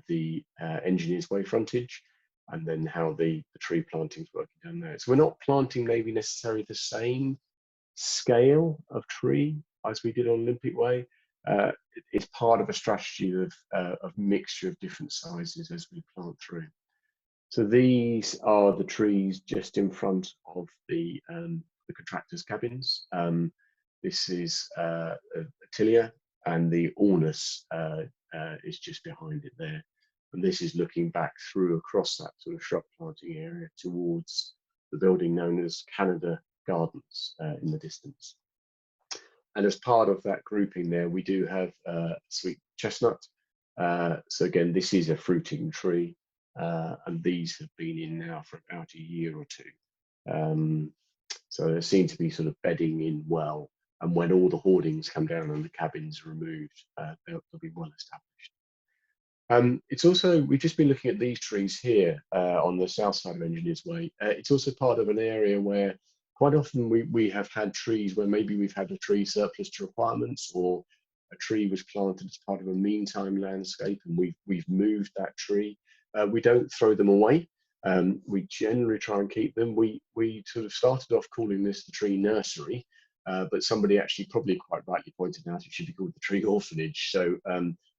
Speaker 1: the Engineers Way frontage, and then how the tree planting is working down there. So we're not planting maybe necessarily the same scale of tree as we did on Olympic Way. It's part of a strategy of mixture of different sizes as we plant through. So these are the trees just in front of the contractors' cabins. This is Atilia, and the Ornus is just behind it there. And this is looking back through across that sort of shrub planting area towards the building known as Canada Gardens in the distance. And as part of that grouping there, we do have sweet chestnut. So again, this is a fruiting tree. And these have been in now for about a year or two. So they seem to be sort of bedding in well. And when all the hoardings come down and the cabins are removed, they'll be well established. It's also, we've just been looking at these trees here on the south side of Engineers Way. It's also part of an area where quite often we have had trees where maybe we've had a tree surplus to requirements, or a tree was planted as part of a meantime landscape and we've moved that tree. We don't throw them away. We generally try and keep them. We sort of started off calling this the tree nursery, but somebody actually probably quite rightly pointed out it should be called the Tree Orphanage. So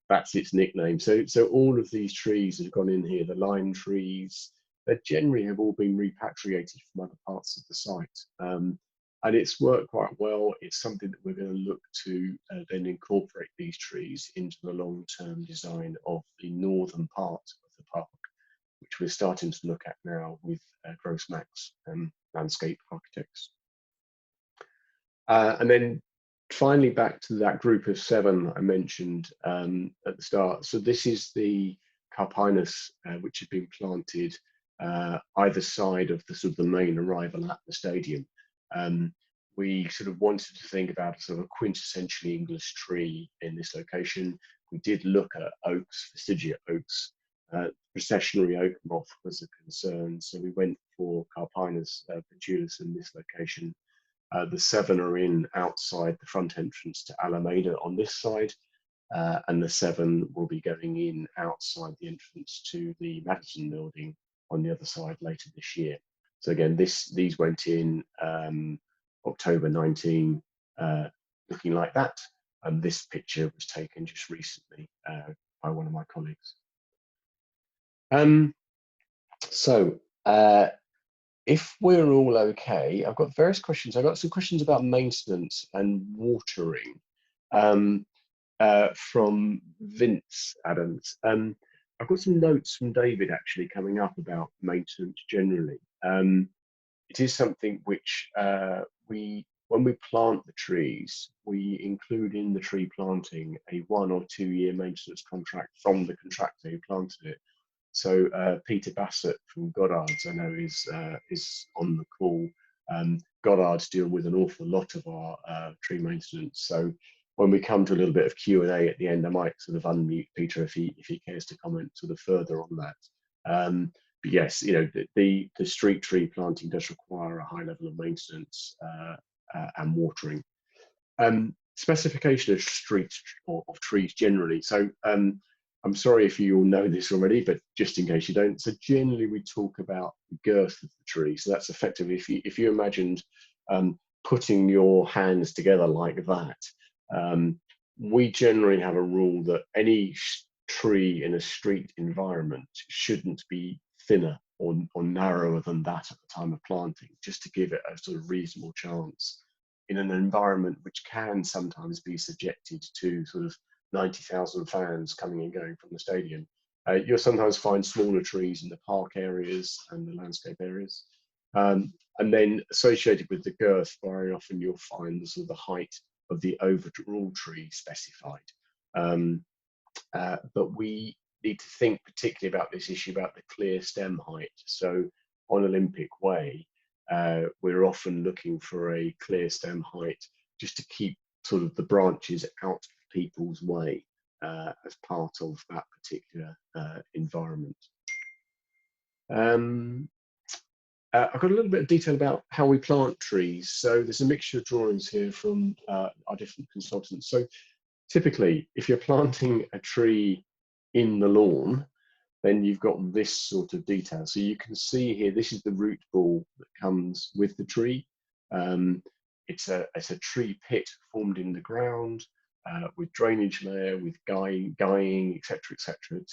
Speaker 1: that's its nickname. So all of these trees have gone in here, the lime trees, they generally have all been repatriated from other parts of the site. And it's worked quite well. It's something that we're going to look to then incorporate these trees into the long-term design of the northern part of the park, which we're starting to look at now with Gross Max Landscape Architects. And then finally back to that group of 7 I mentioned at the start. So this is the Carpinus, which has been planted either side of the sort of the main arrival at the stadium. We sort of wanted to think about a sort of a quintessentially English tree in this location. We did look at oaks, Fastigia oaks. processionary oak moth was a concern, so we went for Carpinus patulus in this location. The 7 are in outside the front entrance to Alameda on this side, and the 7 will be going in outside the entrance to the Madison building on the other side later this year. So again, these went in October 19, looking like that, and this picture was taken just recently by one of my colleagues. If we're all okay, I've got various questions. I've got some questions about maintenance and watering from Vince Adams. I've got some notes from David actually coming up about maintenance generally. It is something which when we plant the trees, we include in the tree planting a 1 or 2 year maintenance contract from the contractor who planted it. So Peter Bassett from Goddard's, I know, is on the call. Goddard's deal with an awful lot of our tree maintenance. So when we come to a little bit of Q&A at the end, I might sort of unmute Peter if he cares to comment sort of further on that. But yes, you know, the street tree planting does require a high level of maintenance and watering. Specification of streets or of trees generally. So I'm sorry if you all know this already, but just in case you don't. So generally we talk about the girth of the tree. So that's effectively, if you imagined putting your hands together like that, we generally have a rule that any tree in a street environment shouldn't be thinner or narrower than that at the time of planting, just to give it a sort of reasonable chance in an environment which can sometimes be subjected to sort of 90,000 fans coming and going from the stadium. You'll sometimes find smaller trees in the park areas and the landscape areas. And then associated with the girth, very often you'll find the sort of the height of the overall tree specified. But we need to think particularly about this issue about the clear stem height. So on Olympic Way, we're often looking for a clear stem height just to keep sort of the branches out of people's way as part of that particular environment. I've got a little bit of detail about how we plant trees. So there's a mixture of drawings here from our different consultants. So typically, if you're planting a tree in the lawn, then you've got this sort of detail. So you can see here, this is the root ball that comes with the tree. It's a tree pit formed in the ground with drainage layer, with guying, etc.,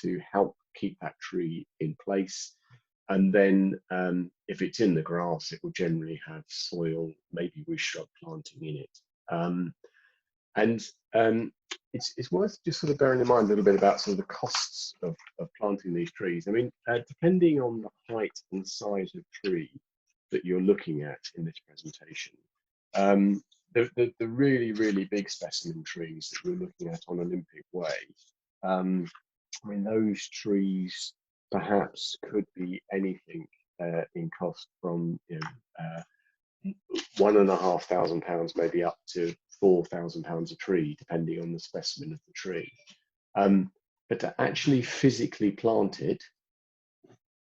Speaker 1: to help keep that tree in place. And then if it's in the grass, it will generally have soil, maybe with shrub planting in it. It's worth just sort of bearing in mind a little bit about sort of the costs of planting these trees. I mean, depending on the height and size of tree that you're looking at in this presentation, the really, really big specimen trees that we're looking at on Olympic Way, I mean, those trees perhaps could be anything in cost from, you know, £1,500 maybe up to £4,000 a tree, depending on the specimen of the tree. But to actually physically plant it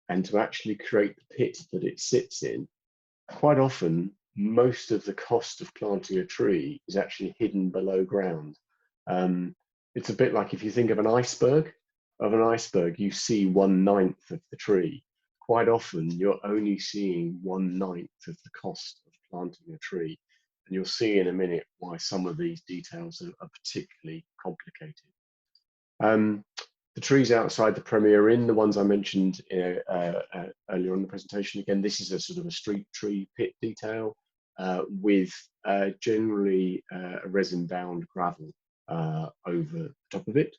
Speaker 1: and to actually create the pit that it sits in, quite often most of the cost of planting a tree is actually hidden below ground. It's a bit like if you think of an iceberg, you see 1/9 of the tree. Quite often you're only seeing 1/9 of the cost of planting a tree. And you'll see in a minute why some of these details are particularly complicated. The trees outside the Premier Inn, the ones I mentioned earlier on in the presentation, again, this is a sort of a street tree pit detail with generally a resin-bound gravel over the top of it.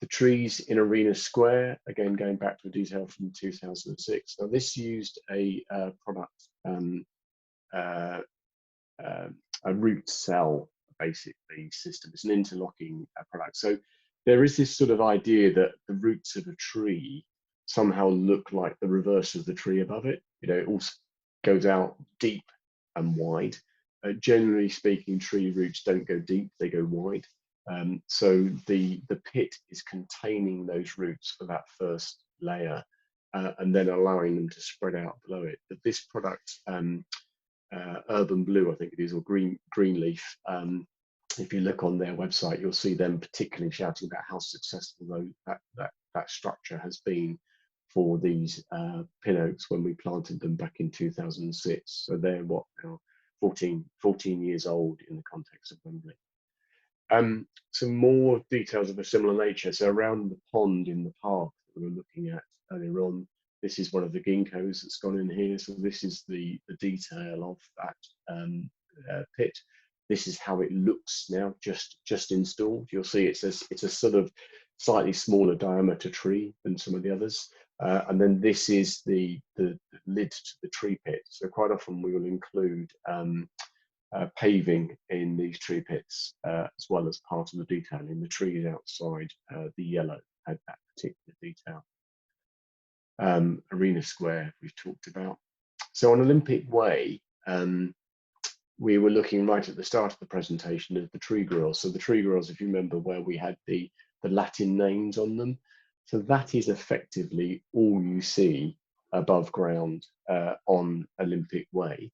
Speaker 1: The trees in Arena Square, again, going back to a detail from 2006. Now, this used a product, a root cell, basically, system. It's an interlocking product. So there is this sort of idea that the roots of a tree somehow look like the reverse of the tree above it. You know, it all goes out deep and wide. Generally speaking, tree roots don't go deep, they go wide. So the pit is containing those roots for that first layer, and then allowing them to spread out below it. But this product, Urban Blue, I think it is, or Greenleaf, if you look on their website, you'll see them particularly shouting about how successful that structure has been for these pin oaks when we planted them back in 2006. So they're what now, 14 years old in the context of Wembley. Some more details of a similar nature. So around the pond in the park that we were looking at earlier on, this is one of the ginkgos that's gone in here. So this is the detail of that pit. This is how it looks now, just installed. You'll see it's a sort of slightly smaller diameter tree than some of the others. And then this is the lid to the tree pit. So quite often we will include paving in these tree pits as well as part of the detailing. The trees outside, the yellow, had that particular detail. Arena Square we've talked about. So on Olympic Way, we were looking right at the start of the presentation at the tree grills. So the tree grills, if you remember, where we had the Latin names on them. So that is effectively all you see above ground on Olympic Way.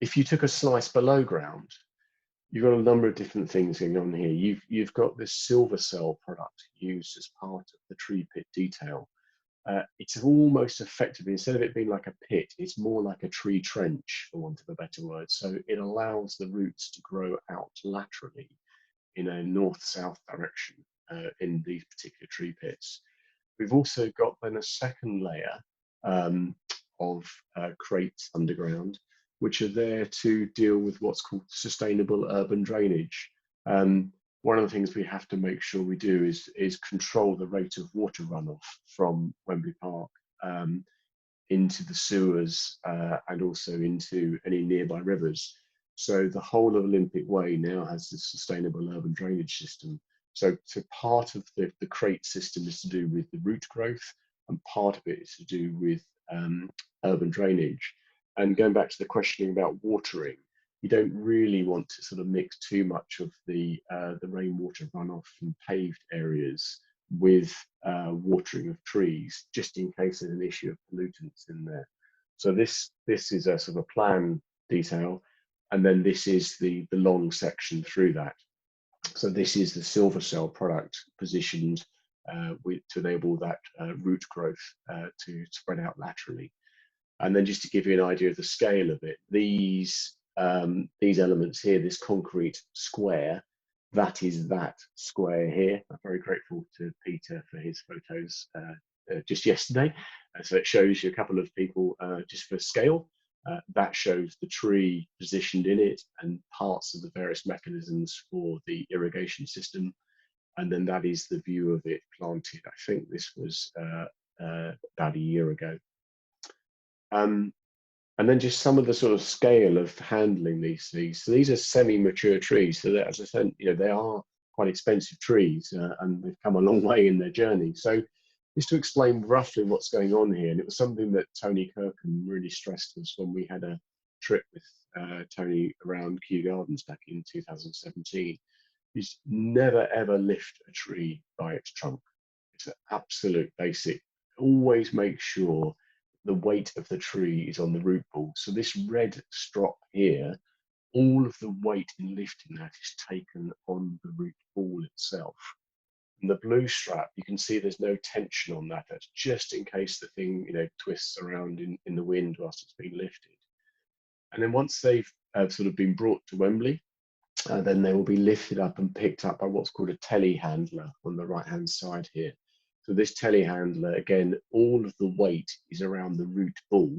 Speaker 1: If you took a slice below ground, you've got a number of different things going on here. You've got this silver cell product used as part of the tree pit detail. It's almost effectively, instead of it being like a pit, it's more like a tree trench, for want of a better word. So it allows the roots to grow out laterally in a north-south direction in these particular tree pits. We've also got then a second layer of crates underground, which are there to deal with what's called sustainable urban drainage. One of the things we have to make sure we do is control the rate of water runoff from Wembley Park into the sewers and also into any nearby rivers. So the whole of Olympic Way now has this sustainable urban drainage system. So part of the crate system is to do with the root growth, and part of it is to do with urban drainage. And going back to the questioning about watering, you don't really want to sort of mix too much of the rainwater runoff from paved areas with watering of trees, just in case there's an issue of pollutants in there. So this is a sort of plan detail, and then this is the long section through that. So this is the silver cell product positioned to enable that root growth to spread out laterally. And then just to give you an idea of the scale of it, these elements here, this concrete square, that is that square here. I'm very grateful to Peter for his photos just yesterday. So it shows you a couple of people just for scale. That shows the tree positioned in it and parts of the various mechanisms for the irrigation system. And then that is the view of it planted. I think this was about a year ago. And then just some of the sort of scale of handling these trees. So these are semi-mature trees. So that, as I said, they are quite expensive trees and they've come a long way in their journey. So just to explain roughly what's going on here, and it was something that Tony Kirkham really stressed to us when we had a trip with Tony around Kew Gardens back in 2017, is never ever lift a tree by its trunk. It's an absolute basic. Always make sure the weight of the tree is on the root ball. So this red strop here, all of the weight in lifting that is taken on the root ball itself. And the blue strap, you can see there's no tension on that. That's just in case the thing, twists around in the wind whilst it's being lifted. And then once they've sort of been brought to Wembley, then they will be lifted up and picked up by what's called a telehandler on the right-hand side here. So this telehandler, again, all of the weight is around the root ball,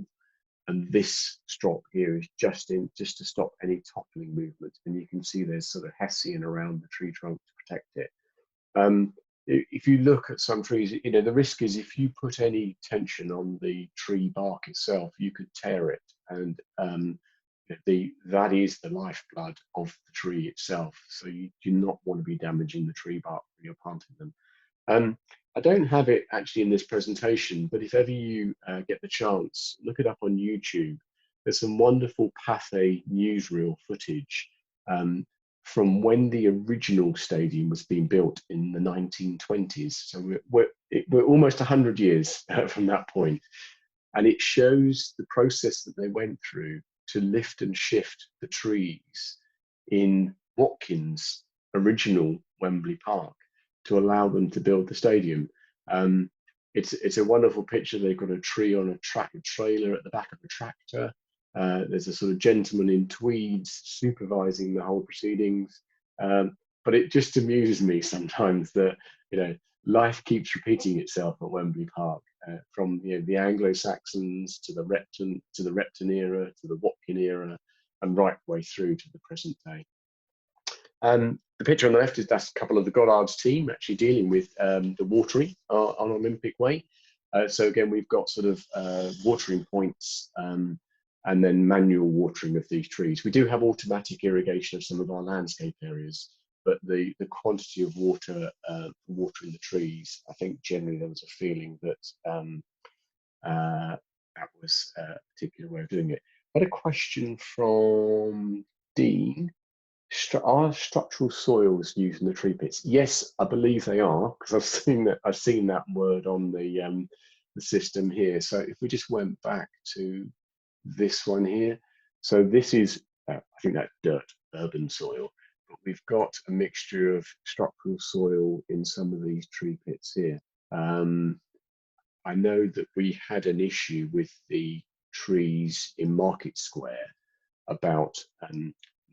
Speaker 1: and this strop here is just to stop any toppling movement. And you can see there's sort of hessian around the tree trunk to protect it. If you look at some trees, the risk is if you put any tension on the tree bark itself, you could tear it, and that is the lifeblood of the tree itself. So you do not want to be damaging the tree bark when you're planting them. I don't have it actually in this presentation, but if ever you get the chance, look it up on YouTube. There's some wonderful Pathé newsreel footage from when the original stadium was being built in the 1920s. So we're almost 100 years from that point. And it shows the process that they went through to lift and shift the trees in Watkins' original Wembley Park to allow them to build the stadium. It's a wonderful picture. They've got a tree on a trailer at the back of the tractor. There's a sort of gentleman in tweeds supervising the whole proceedings. But it just amuses me sometimes that, you know, life keeps repeating itself at Wembley Park, from, you know, the Anglo-Saxons to the Repton era, to the Watkin era, and right way through to the present day. The picture on the left that's a couple of the Goddard's team actually dealing with the watering on Olympic Way. So again, we've got sort of watering points and then manual watering of these trees. We do have automatic irrigation of some of our landscape areas, but the quantity of water watering the trees, I think generally there was a feeling that that was a particular way of doing it. But a question from Dean. Are structural soils used in the tree pits? Yes, I believe they are, because I've seen that word on the system here. So if we just went back to this one here, so this is I think that's dirt, urban soil, but we've got a mixture of structural soil in some of these tree pits here. I know that we had an issue with the trees in Market Square about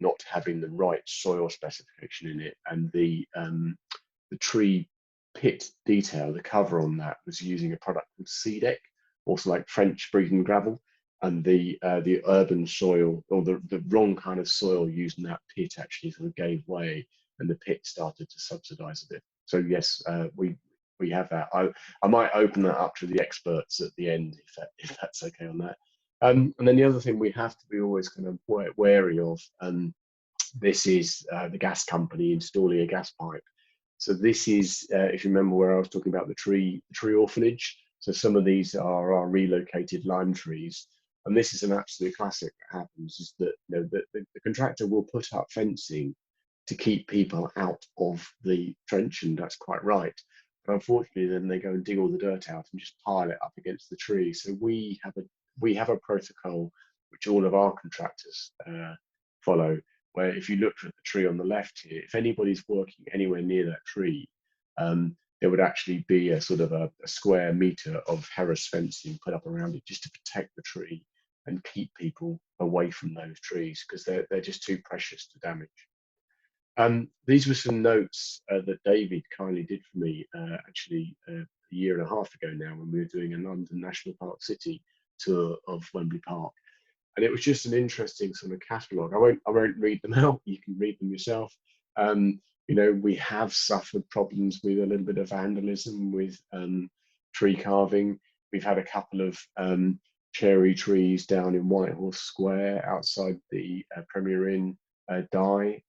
Speaker 1: not having the right soil specification in it, and the tree pit detail, the cover on that, was using a product called Cedec, also like French breeding gravel, and the urban soil, or the wrong kind of soil used in that pit, actually sort of gave way, and the pit started to subsidize a bit. So yes, we have that. I might open that up to the experts at the end, if that's okay on that. And then the other thing we have to be always kind of wary of, this is the gas company installing a gas pipe. So this is, if you remember where I was talking about the tree orphanage, so some of these are our relocated lime trees. And this is an absolute classic that happens, is that, you know, the contractor will put up fencing to keep people out of the trench, and that's quite right. But unfortunately, then they go and dig all the dirt out and just pile it up against the tree. So we have a protocol which all of our contractors follow, where if you look at the tree on the left here, if anybody's working anywhere near that tree, there would actually be a sort of a square meter of Harris fencing put up around it just to protect the tree and keep people away from those trees, because they're just too precious to damage. These were some notes that David kindly did for me actually a year and a half ago now, when we were doing a London National Park City tour of Wembley Park. And it was just an interesting sort of catalogue. I won't read them out. You can read them yourself. You know, we have suffered problems with a little bit of vandalism with tree carving. We've had a couple of cherry trees down in Whitehorse Square outside the Premier Inn die,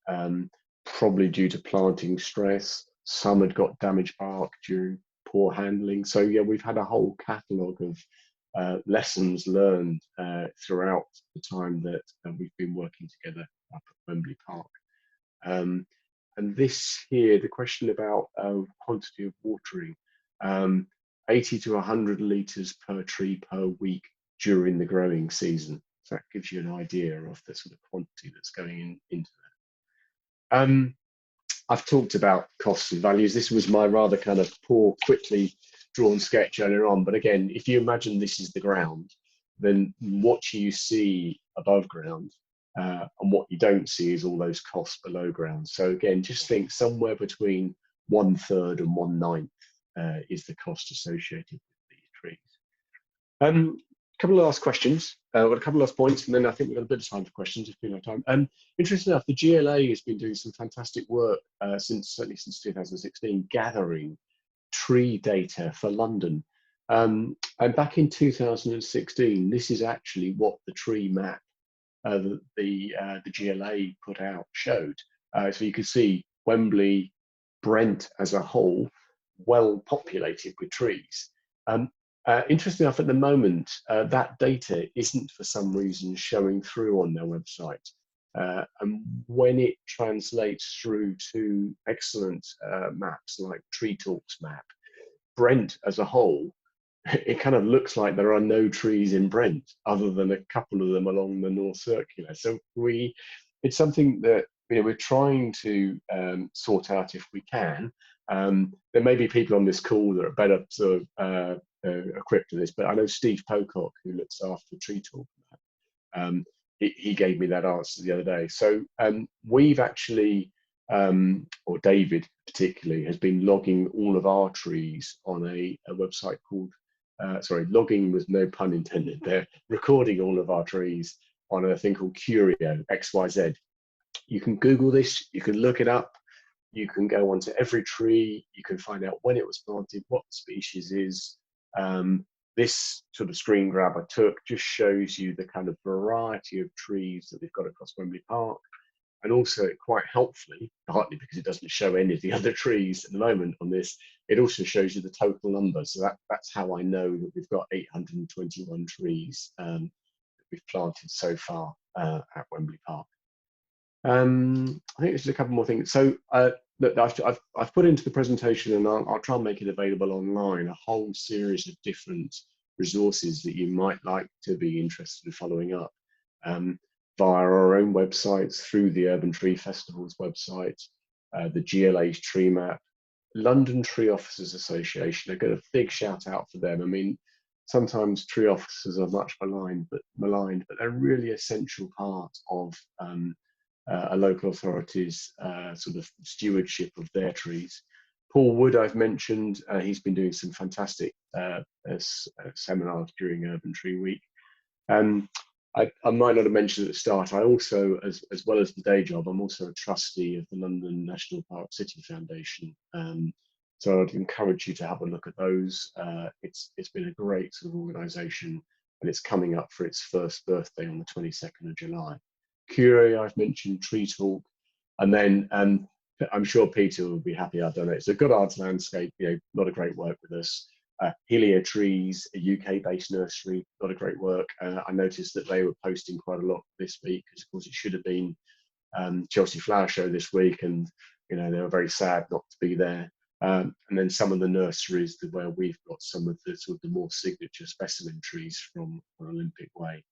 Speaker 1: probably due to planting stress. Some had got damaged bark during poor handling. So yeah, we've had a whole catalogue of lessons learned throughout the time that we've been working together up at Wembley Park. And this here, the question about quantity of watering, 80 to 100 litres per tree per week during the growing season. So that gives you an idea of the sort of quantity that's going into that. I've talked about costs and values. This was my rather kind of poor, quickly drawn sketch earlier on. But again, if you imagine this is the ground, then what you see above ground and what you don't see is all those costs below ground. So again, just think somewhere between 1/3 and 1/9 is the cost associated with these trees. A couple of last questions, a couple of last points, and then I think we've got a bit of time for questions if we have time. Interesting enough, the GLA has been doing some fantastic work certainly since 2016, gathering tree data for London. And back in 2016, this is actually what the tree map the GLA put out showed. So you can see Wembley, Brent as a whole, well populated with trees. Interesting enough, at the moment, that data isn't for some reason showing through on their website. And when it translates through to excellent maps like Tree Talks map, Brent as a whole, it kind of looks like there are no trees in Brent other than a couple of them along the North Circular. So it's something that we're trying to sort out if we can. There may be people on this call that are better sort of equipped to this, but I know Steve Pocock, who looks after Tree Talk, he gave me that answer the other day. So we've actually, or David particularly, has been logging all of our trees on a website called, sorry, logging with no pun intended. They're recording all of our trees on a thing called Curio, XYZ. You can Google this, you can look it up, you can go onto every tree, you can find out when it was planted, what the species is. This sort of screen grab I took just shows you the kind of variety of trees that we've got across Wembley Park. And also, quite helpfully, partly because it doesn't show any of the other trees at the moment on this, it also shows you the total number. So that's how I know that we've got 821 trees that we've planted so far at Wembley Park. I think there's a couple more things. So look, I've put into the presentation, and I'll try and make it available online, a whole series of different resources that you might like to be interested in following up via our own websites, through the Urban Tree Festival's website, the GLA's tree map, London Tree Officers Association. I got a big shout out for them. I mean, sometimes tree officers are much maligned, but they're a really essential part of a local authority's sort of stewardship of their trees. Paul Wood, I've mentioned, he's been doing some fantastic seminars during Urban Tree Week. I might not have mentioned at the start, I also, as well as the day job, I'm also a trustee of the London National Park City Foundation. So I'd encourage you to have a look at those. It's been a great sort of organisation, and it's coming up for its first birthday on the 22nd of July. Curio, I've mentioned, Tree Talk, and then I'm sure Peter will be happy I've done it. So Goddard's Landscape, a lot of great work with us. Helio Trees, a UK-based nursery, a lot of great work. I noticed that they were posting quite a lot this week, because of course it should have been Chelsea Flower Show this week, and they were very sad not to be there. And then some of the nurseries where we've got some of the sort of the more signature specimen trees from Olympic Way.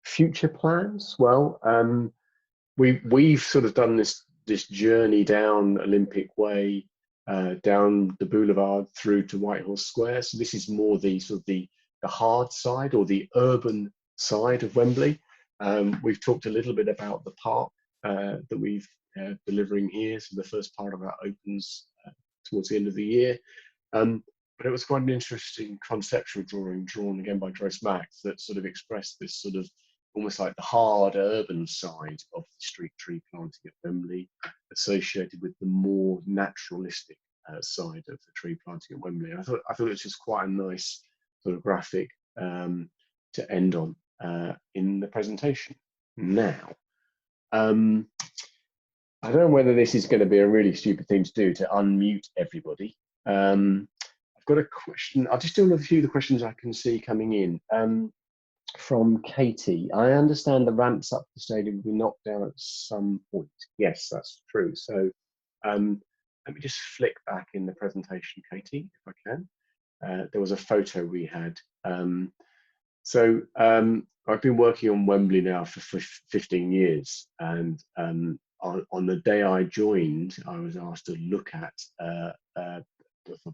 Speaker 1: Future plans? Well, we've sort of done this journey down Olympic Way, down the Boulevard through to Whitehorse Square. So this is more the sort of the hard side, or the urban side of Wembley. We've talked a little bit about the park that we've delivering here. So the first part of that opens towards the end of the year. But it was quite an interesting conceptual drawing drawn again by Joyce Max that sort of expressed this sort of almost like the hard urban side of the street tree planting at Wembley, associated with the more naturalistic side of the tree planting at Wembley. I thought it was just quite a nice sort of graphic to end on in the presentation. Now, I don't know whether this is going to be a really stupid thing to do, to unmute everybody. I've got a question. I'll just do a few of the questions I can see coming in. From Katie, I understand the ramps up the stadium will be knocked down at some point. Yes, that's true. So let me just flick back in the presentation, Katie, if I can. There was a photo we had. So I've been working on Wembley now for 15 years, and on the day I joined, I was asked to look at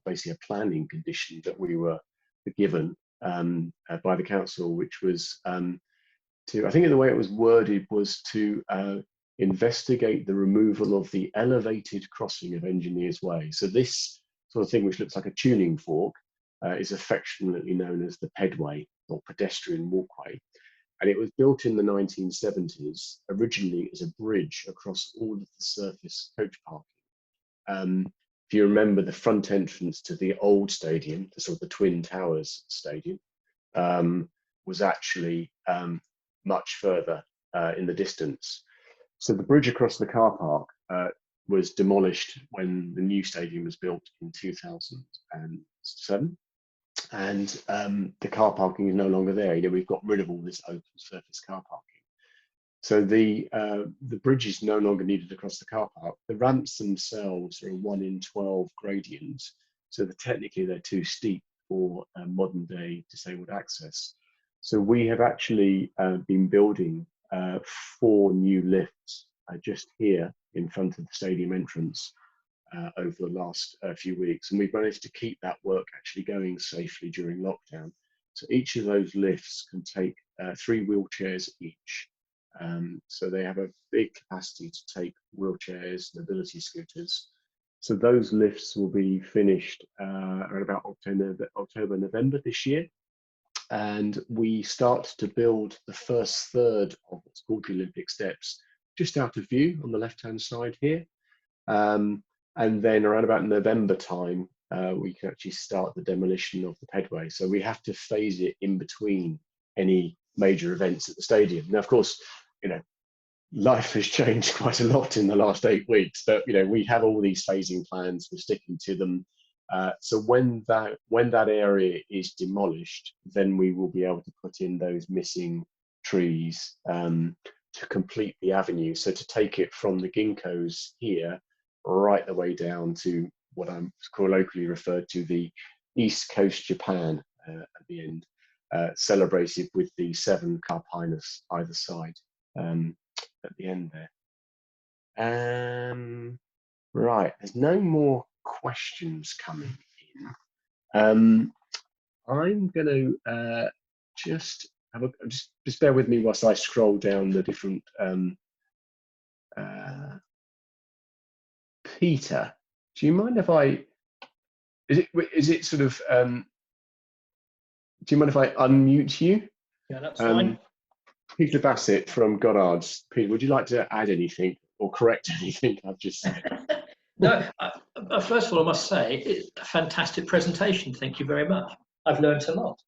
Speaker 1: basically a planning condition that we were given by the council, which was to, I think the way it was worded was to investigate the removal of the elevated crossing of Engineers Way. So this sort of thing, which looks like a tuning fork, is affectionately known as the pedway, or pedestrian walkway. And it was built in the 1970s, originally as a bridge across all of the surface coach parking. If you remember, the front entrance to the old stadium, the sort of the Twin Towers stadium, was actually much further in the distance. So the bridge across the car park was demolished when the new stadium was built in 2007. and the car parking is no longer there. You know, we've got rid of all this open surface car parking. So the bridge is no longer needed across the car park. The ramps themselves are a 1 in 12 gradient, so technically they're too steep for modern day disabled access. So we have actually been building 4 new lifts just here in front of the stadium entrance over the last few weeks, and we've managed to keep that work actually going safely during lockdown. So each of those lifts can take 3 wheelchairs each. So they have a big capacity to take wheelchairs, mobility scooters. So those lifts will be finished around about October, November this year. And we start to build the first third of what's called the Olympic steps, just out of view on the left-hand side here. And then around about November time, we can actually start the demolition of the pedway. So we have to phase it in between any major events at the stadium. Now, of course, you know, life has changed quite a lot in the last 8 weeks, but you know, we have all these phasing plans, we're sticking to them. So when that area is demolished, then we will be able to put in those missing trees to complete the avenue. So to take it from the ginkgos here right the way down to what I'm colloquially referred to the East Coast Japan at the end, celebrated with the 7 carpinus either side at the end there. Right, there's no more questions coming in. I'm going to just have just bear with me whilst I scroll down the different. Peter, do you mind if I? Is it sort of? Do you mind if I unmute you?
Speaker 2: Yeah, that's fine.
Speaker 1: Peter Bassett from Goddard's. Peter, would you like to add anything or correct anything I've just said?
Speaker 2: No, first of all, I must say it's a fantastic presentation. Thank you very much. I've learned a lot.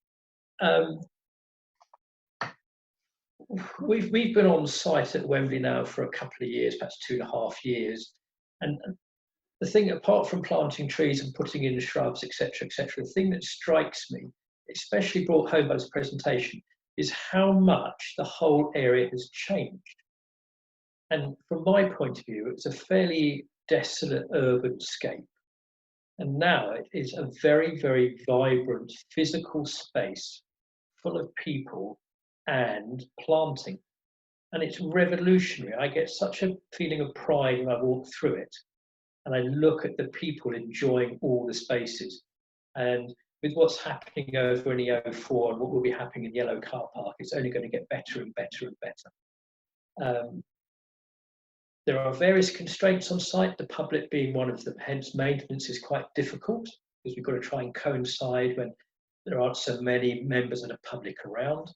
Speaker 2: We've been on site at Wembley now for a couple of years, perhaps 2.5 years, and the thing, apart from planting trees and putting in shrubs, etc., the thing that strikes me, especially brought home by this presentation, is how much the whole area has changed. And from my point of view, it's a fairly desolate urban scape. And now it is a very, very vibrant physical space full of people and planting. And it's revolutionary. I get such a feeling of pride when I walk through it and I look at the people enjoying all the spaces. And with what's happening over in EO4 and what will be happening in Yellow Car Park, it's only going to get better and better and better. There are various constraints on site, the public being one of them, hence maintenance is quite difficult because we've got to try and coincide when there aren't so many members of the public around.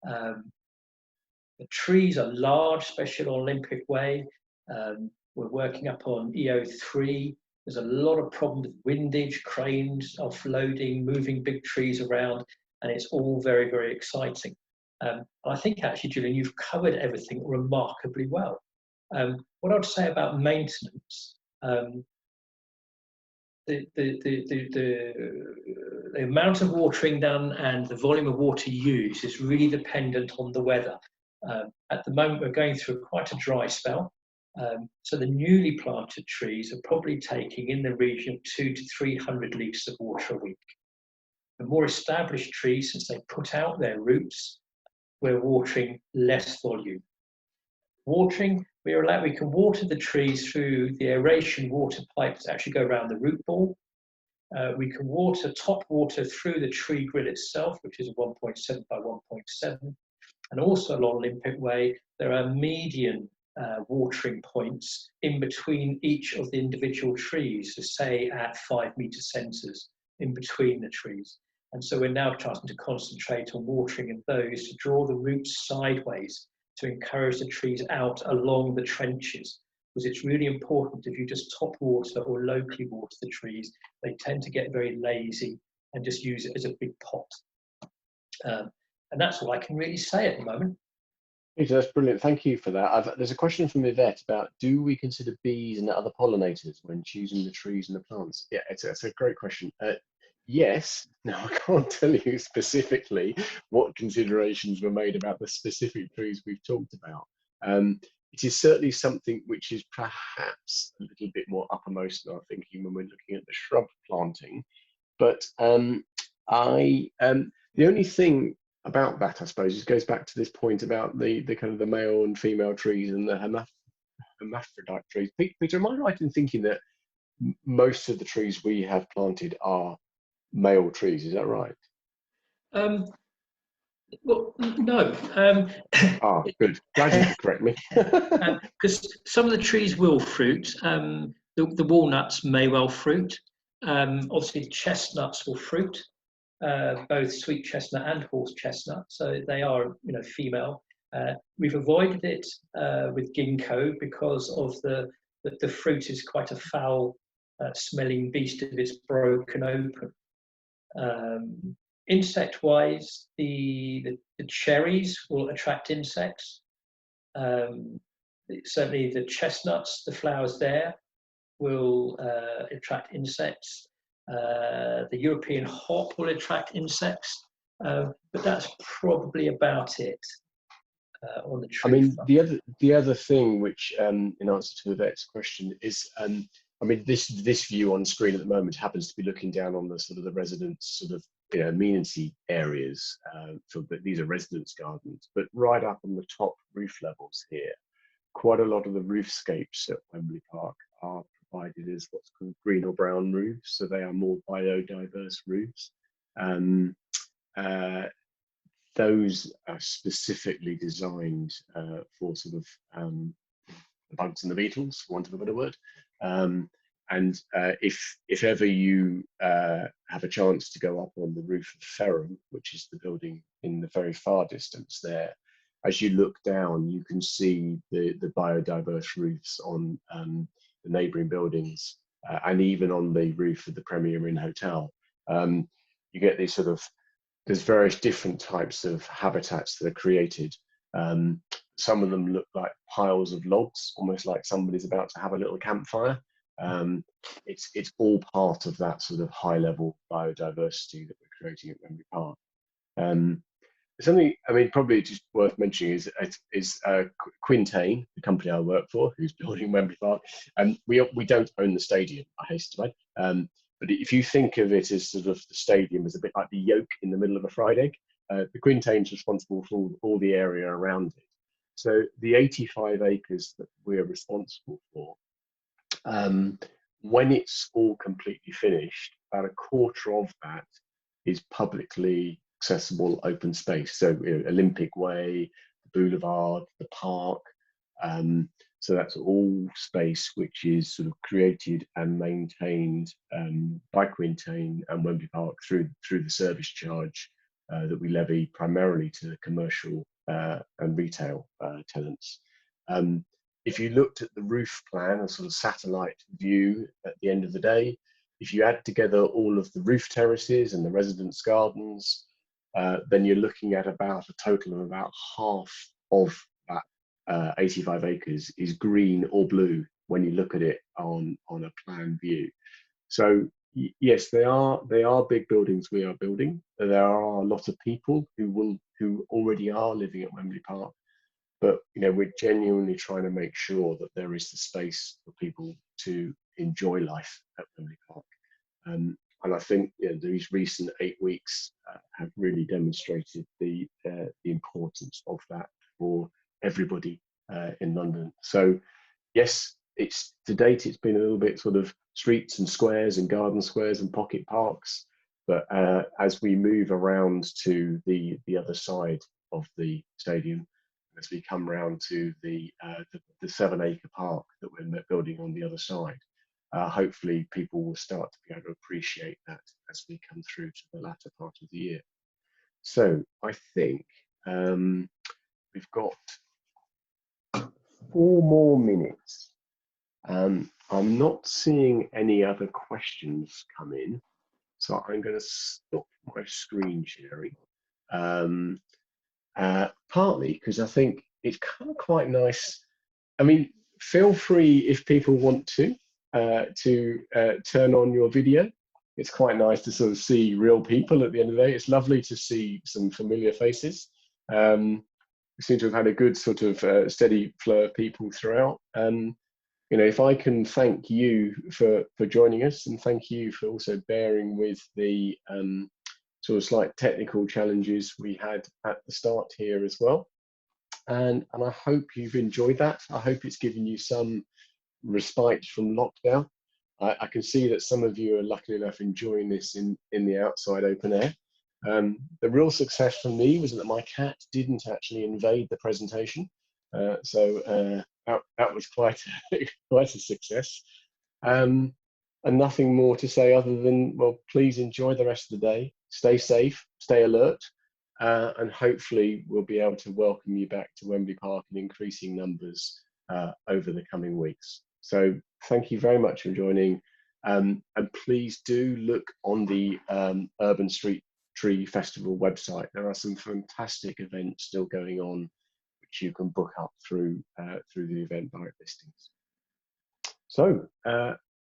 Speaker 2: The trees are large, especially on Olympic Way. We're working up on EO3. There's a lot of problems with windage, cranes, offloading, moving big trees around, and it's all very, very exciting. I think actually, Julian, you've covered everything remarkably well. What I would say about maintenance, the amount of watering done and the volume of water used is really dependent on the weather. At the moment, we're going through quite a dry spell. So the newly planted trees are probably taking in the region of 200 to 300 litres of water a week. The more established trees, since they put out their roots, we're watering less volume. Watering, we can water the trees through the aeration water pipes that actually go around the root ball. We can top water through the tree grill itself, which is a 1.7 by 1.7. And also along Olympic Way, there are median watering points in between each of the individual trees, so say at 5 metre centres in between the trees. And so we're now starting to concentrate on watering in those to draw the roots sideways to encourage the trees out along the trenches, because it's really important. If you just top water or locally water the trees, they tend to get very lazy and just use it as a big pot. And that's all I can really say at the moment.
Speaker 1: Peter, that's brilliant. Thank you for that. There's a question from Yvette about, do we consider bees and other pollinators when choosing the trees and the plants? Yeah, it's a great question. yes. Now, I can't tell you specifically what considerations were made about the specific trees we've talked about. It is certainly something which is perhaps a little bit more uppermost in our thinking when we're looking at the shrub planting. But the only thing about that, I suppose, is goes back to this point about the kind of the male and female trees and the hermaphrodite trees. Peter, am I right in thinking that most of the trees we have planted are male trees? Is that right?
Speaker 2: Well, no.
Speaker 1: Good. Glad you could correct me.
Speaker 2: Because some of the trees will fruit. The walnuts may well fruit. Obviously, the chestnuts will fruit, both sweet chestnut and horse chestnut. So they are, female. We've avoided it with ginkgo because of the fruit is quite a foul smelling beast if it's broken open. Insect-wise, the cherries will attract insects. Certainly the chestnuts, the flowers there will attract insects. The European hop will attract insects, but that's probably about it on the tree.
Speaker 1: I mean, the other thing which, in answer to Yvette's question, is I mean, this view on screen at the moment happens to be looking down on the sort of the residence sort of amenity areas. These are residence gardens, but right up on the top roof levels here, quite a lot of the roofscapes at Wembley Park are provided as what's called green or brown roofs, so they are more biodiverse roofs. Those are specifically designed for sort of the bugs and the beetles, for want of a better word. If ever you have a chance to go up on the roof of Ferrum, which is the building in the very far distance there, as you look down, you can see the biodiverse roofs on the neighbouring buildings, and even on the roof of the Premier Inn Hotel. You get these sort of, there's various different types of habitats that are created. Some of them look like piles of logs, almost like somebody's about to have a little campfire. It's all part of that sort of high level biodiversity that we're creating at Wembley Park. Something, I mean, probably just worth mentioning is Quintain, the company I work for, who's building Wembley Park. We don't own the stadium, I hasten to add. But if you think of it as sort of the stadium as a bit like the yolk in the middle of a fried egg, the Quintain's responsible for all the area around it. So the 85 acres that we're responsible for, when it's all completely finished, about a quarter of that is publicly accessible open space. So Olympic Way, the Boulevard, the park. So that's all space which is sort of created and maintained by Quintain and Wembley Park through the service charge that we levy primarily to commercial and retail tenants. If you looked at the roof plan, a sort of satellite view at the end of the day, if you add together all of the roof terraces and the residence gardens, then you're looking at about a total of about half of that 85 acres is green or blue when you look at it on a plan view. So yes, they are big buildings we are building. There are a lot of people who already are living at Wembley Park, but we're genuinely trying to make sure that there is the space for people to enjoy life at Wembley Park. And I think these recent 8 weeks have really demonstrated the importance of that for everybody in London. So yes, to date it's been a little bit sort of streets and squares and garden squares and pocket parks, but as we move around to the other side of the stadium, as we come round to the 7-acre park that we're building on the other side, hopefully people will start to be able to appreciate that as we come through to the latter part of the year. So I think we've got 4 more minutes. I'm not seeing any other questions come in, so I'm going to stop my screen sharing. Partly because I think it's kind of quite nice. I mean, feel free if people want to turn on your video it's quite nice to sort of see real people at the end of the day. It's lovely to see some familiar faces. We seem to have had a good sort of steady flow of people throughout. You know, if I can thank you for joining us, and thank you for also bearing with the sort of slight technical challenges we had at the start here as well. And I hope you've enjoyed that. I hope it's given you some respite from lockdown. I can see that some of you are lucky enough enjoying this in the outside open air. The real success for me was that my cat didn't actually invade the presentation. So that was quite a success. And nothing more to say other than, well, please enjoy the rest of the day. Stay safe, stay alert, and hopefully we'll be able to welcome you back to Wembley Park in increasing numbers over the coming weeks. So thank you very much for joining. And please do look on the Urban Street Tree Festival website. There are some fantastic events still going on, which you can book up through the Eventbrite listings. So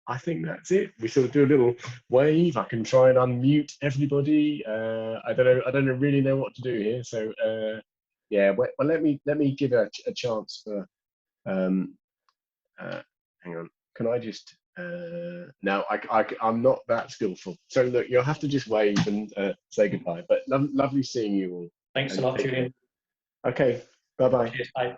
Speaker 1: I think that's it. We sort of do a little wave. I can try and unmute everybody. I don't really know what to do here. So yeah, well, let me give a chance for. Hang on. Can I just? No, I'm not that skillful. So look, you'll have to just wave and say goodbye. But lovely seeing you all.
Speaker 2: Thanks a lot, Julian.
Speaker 1: Okay. Bye bye.
Speaker 2: Cheers, bye.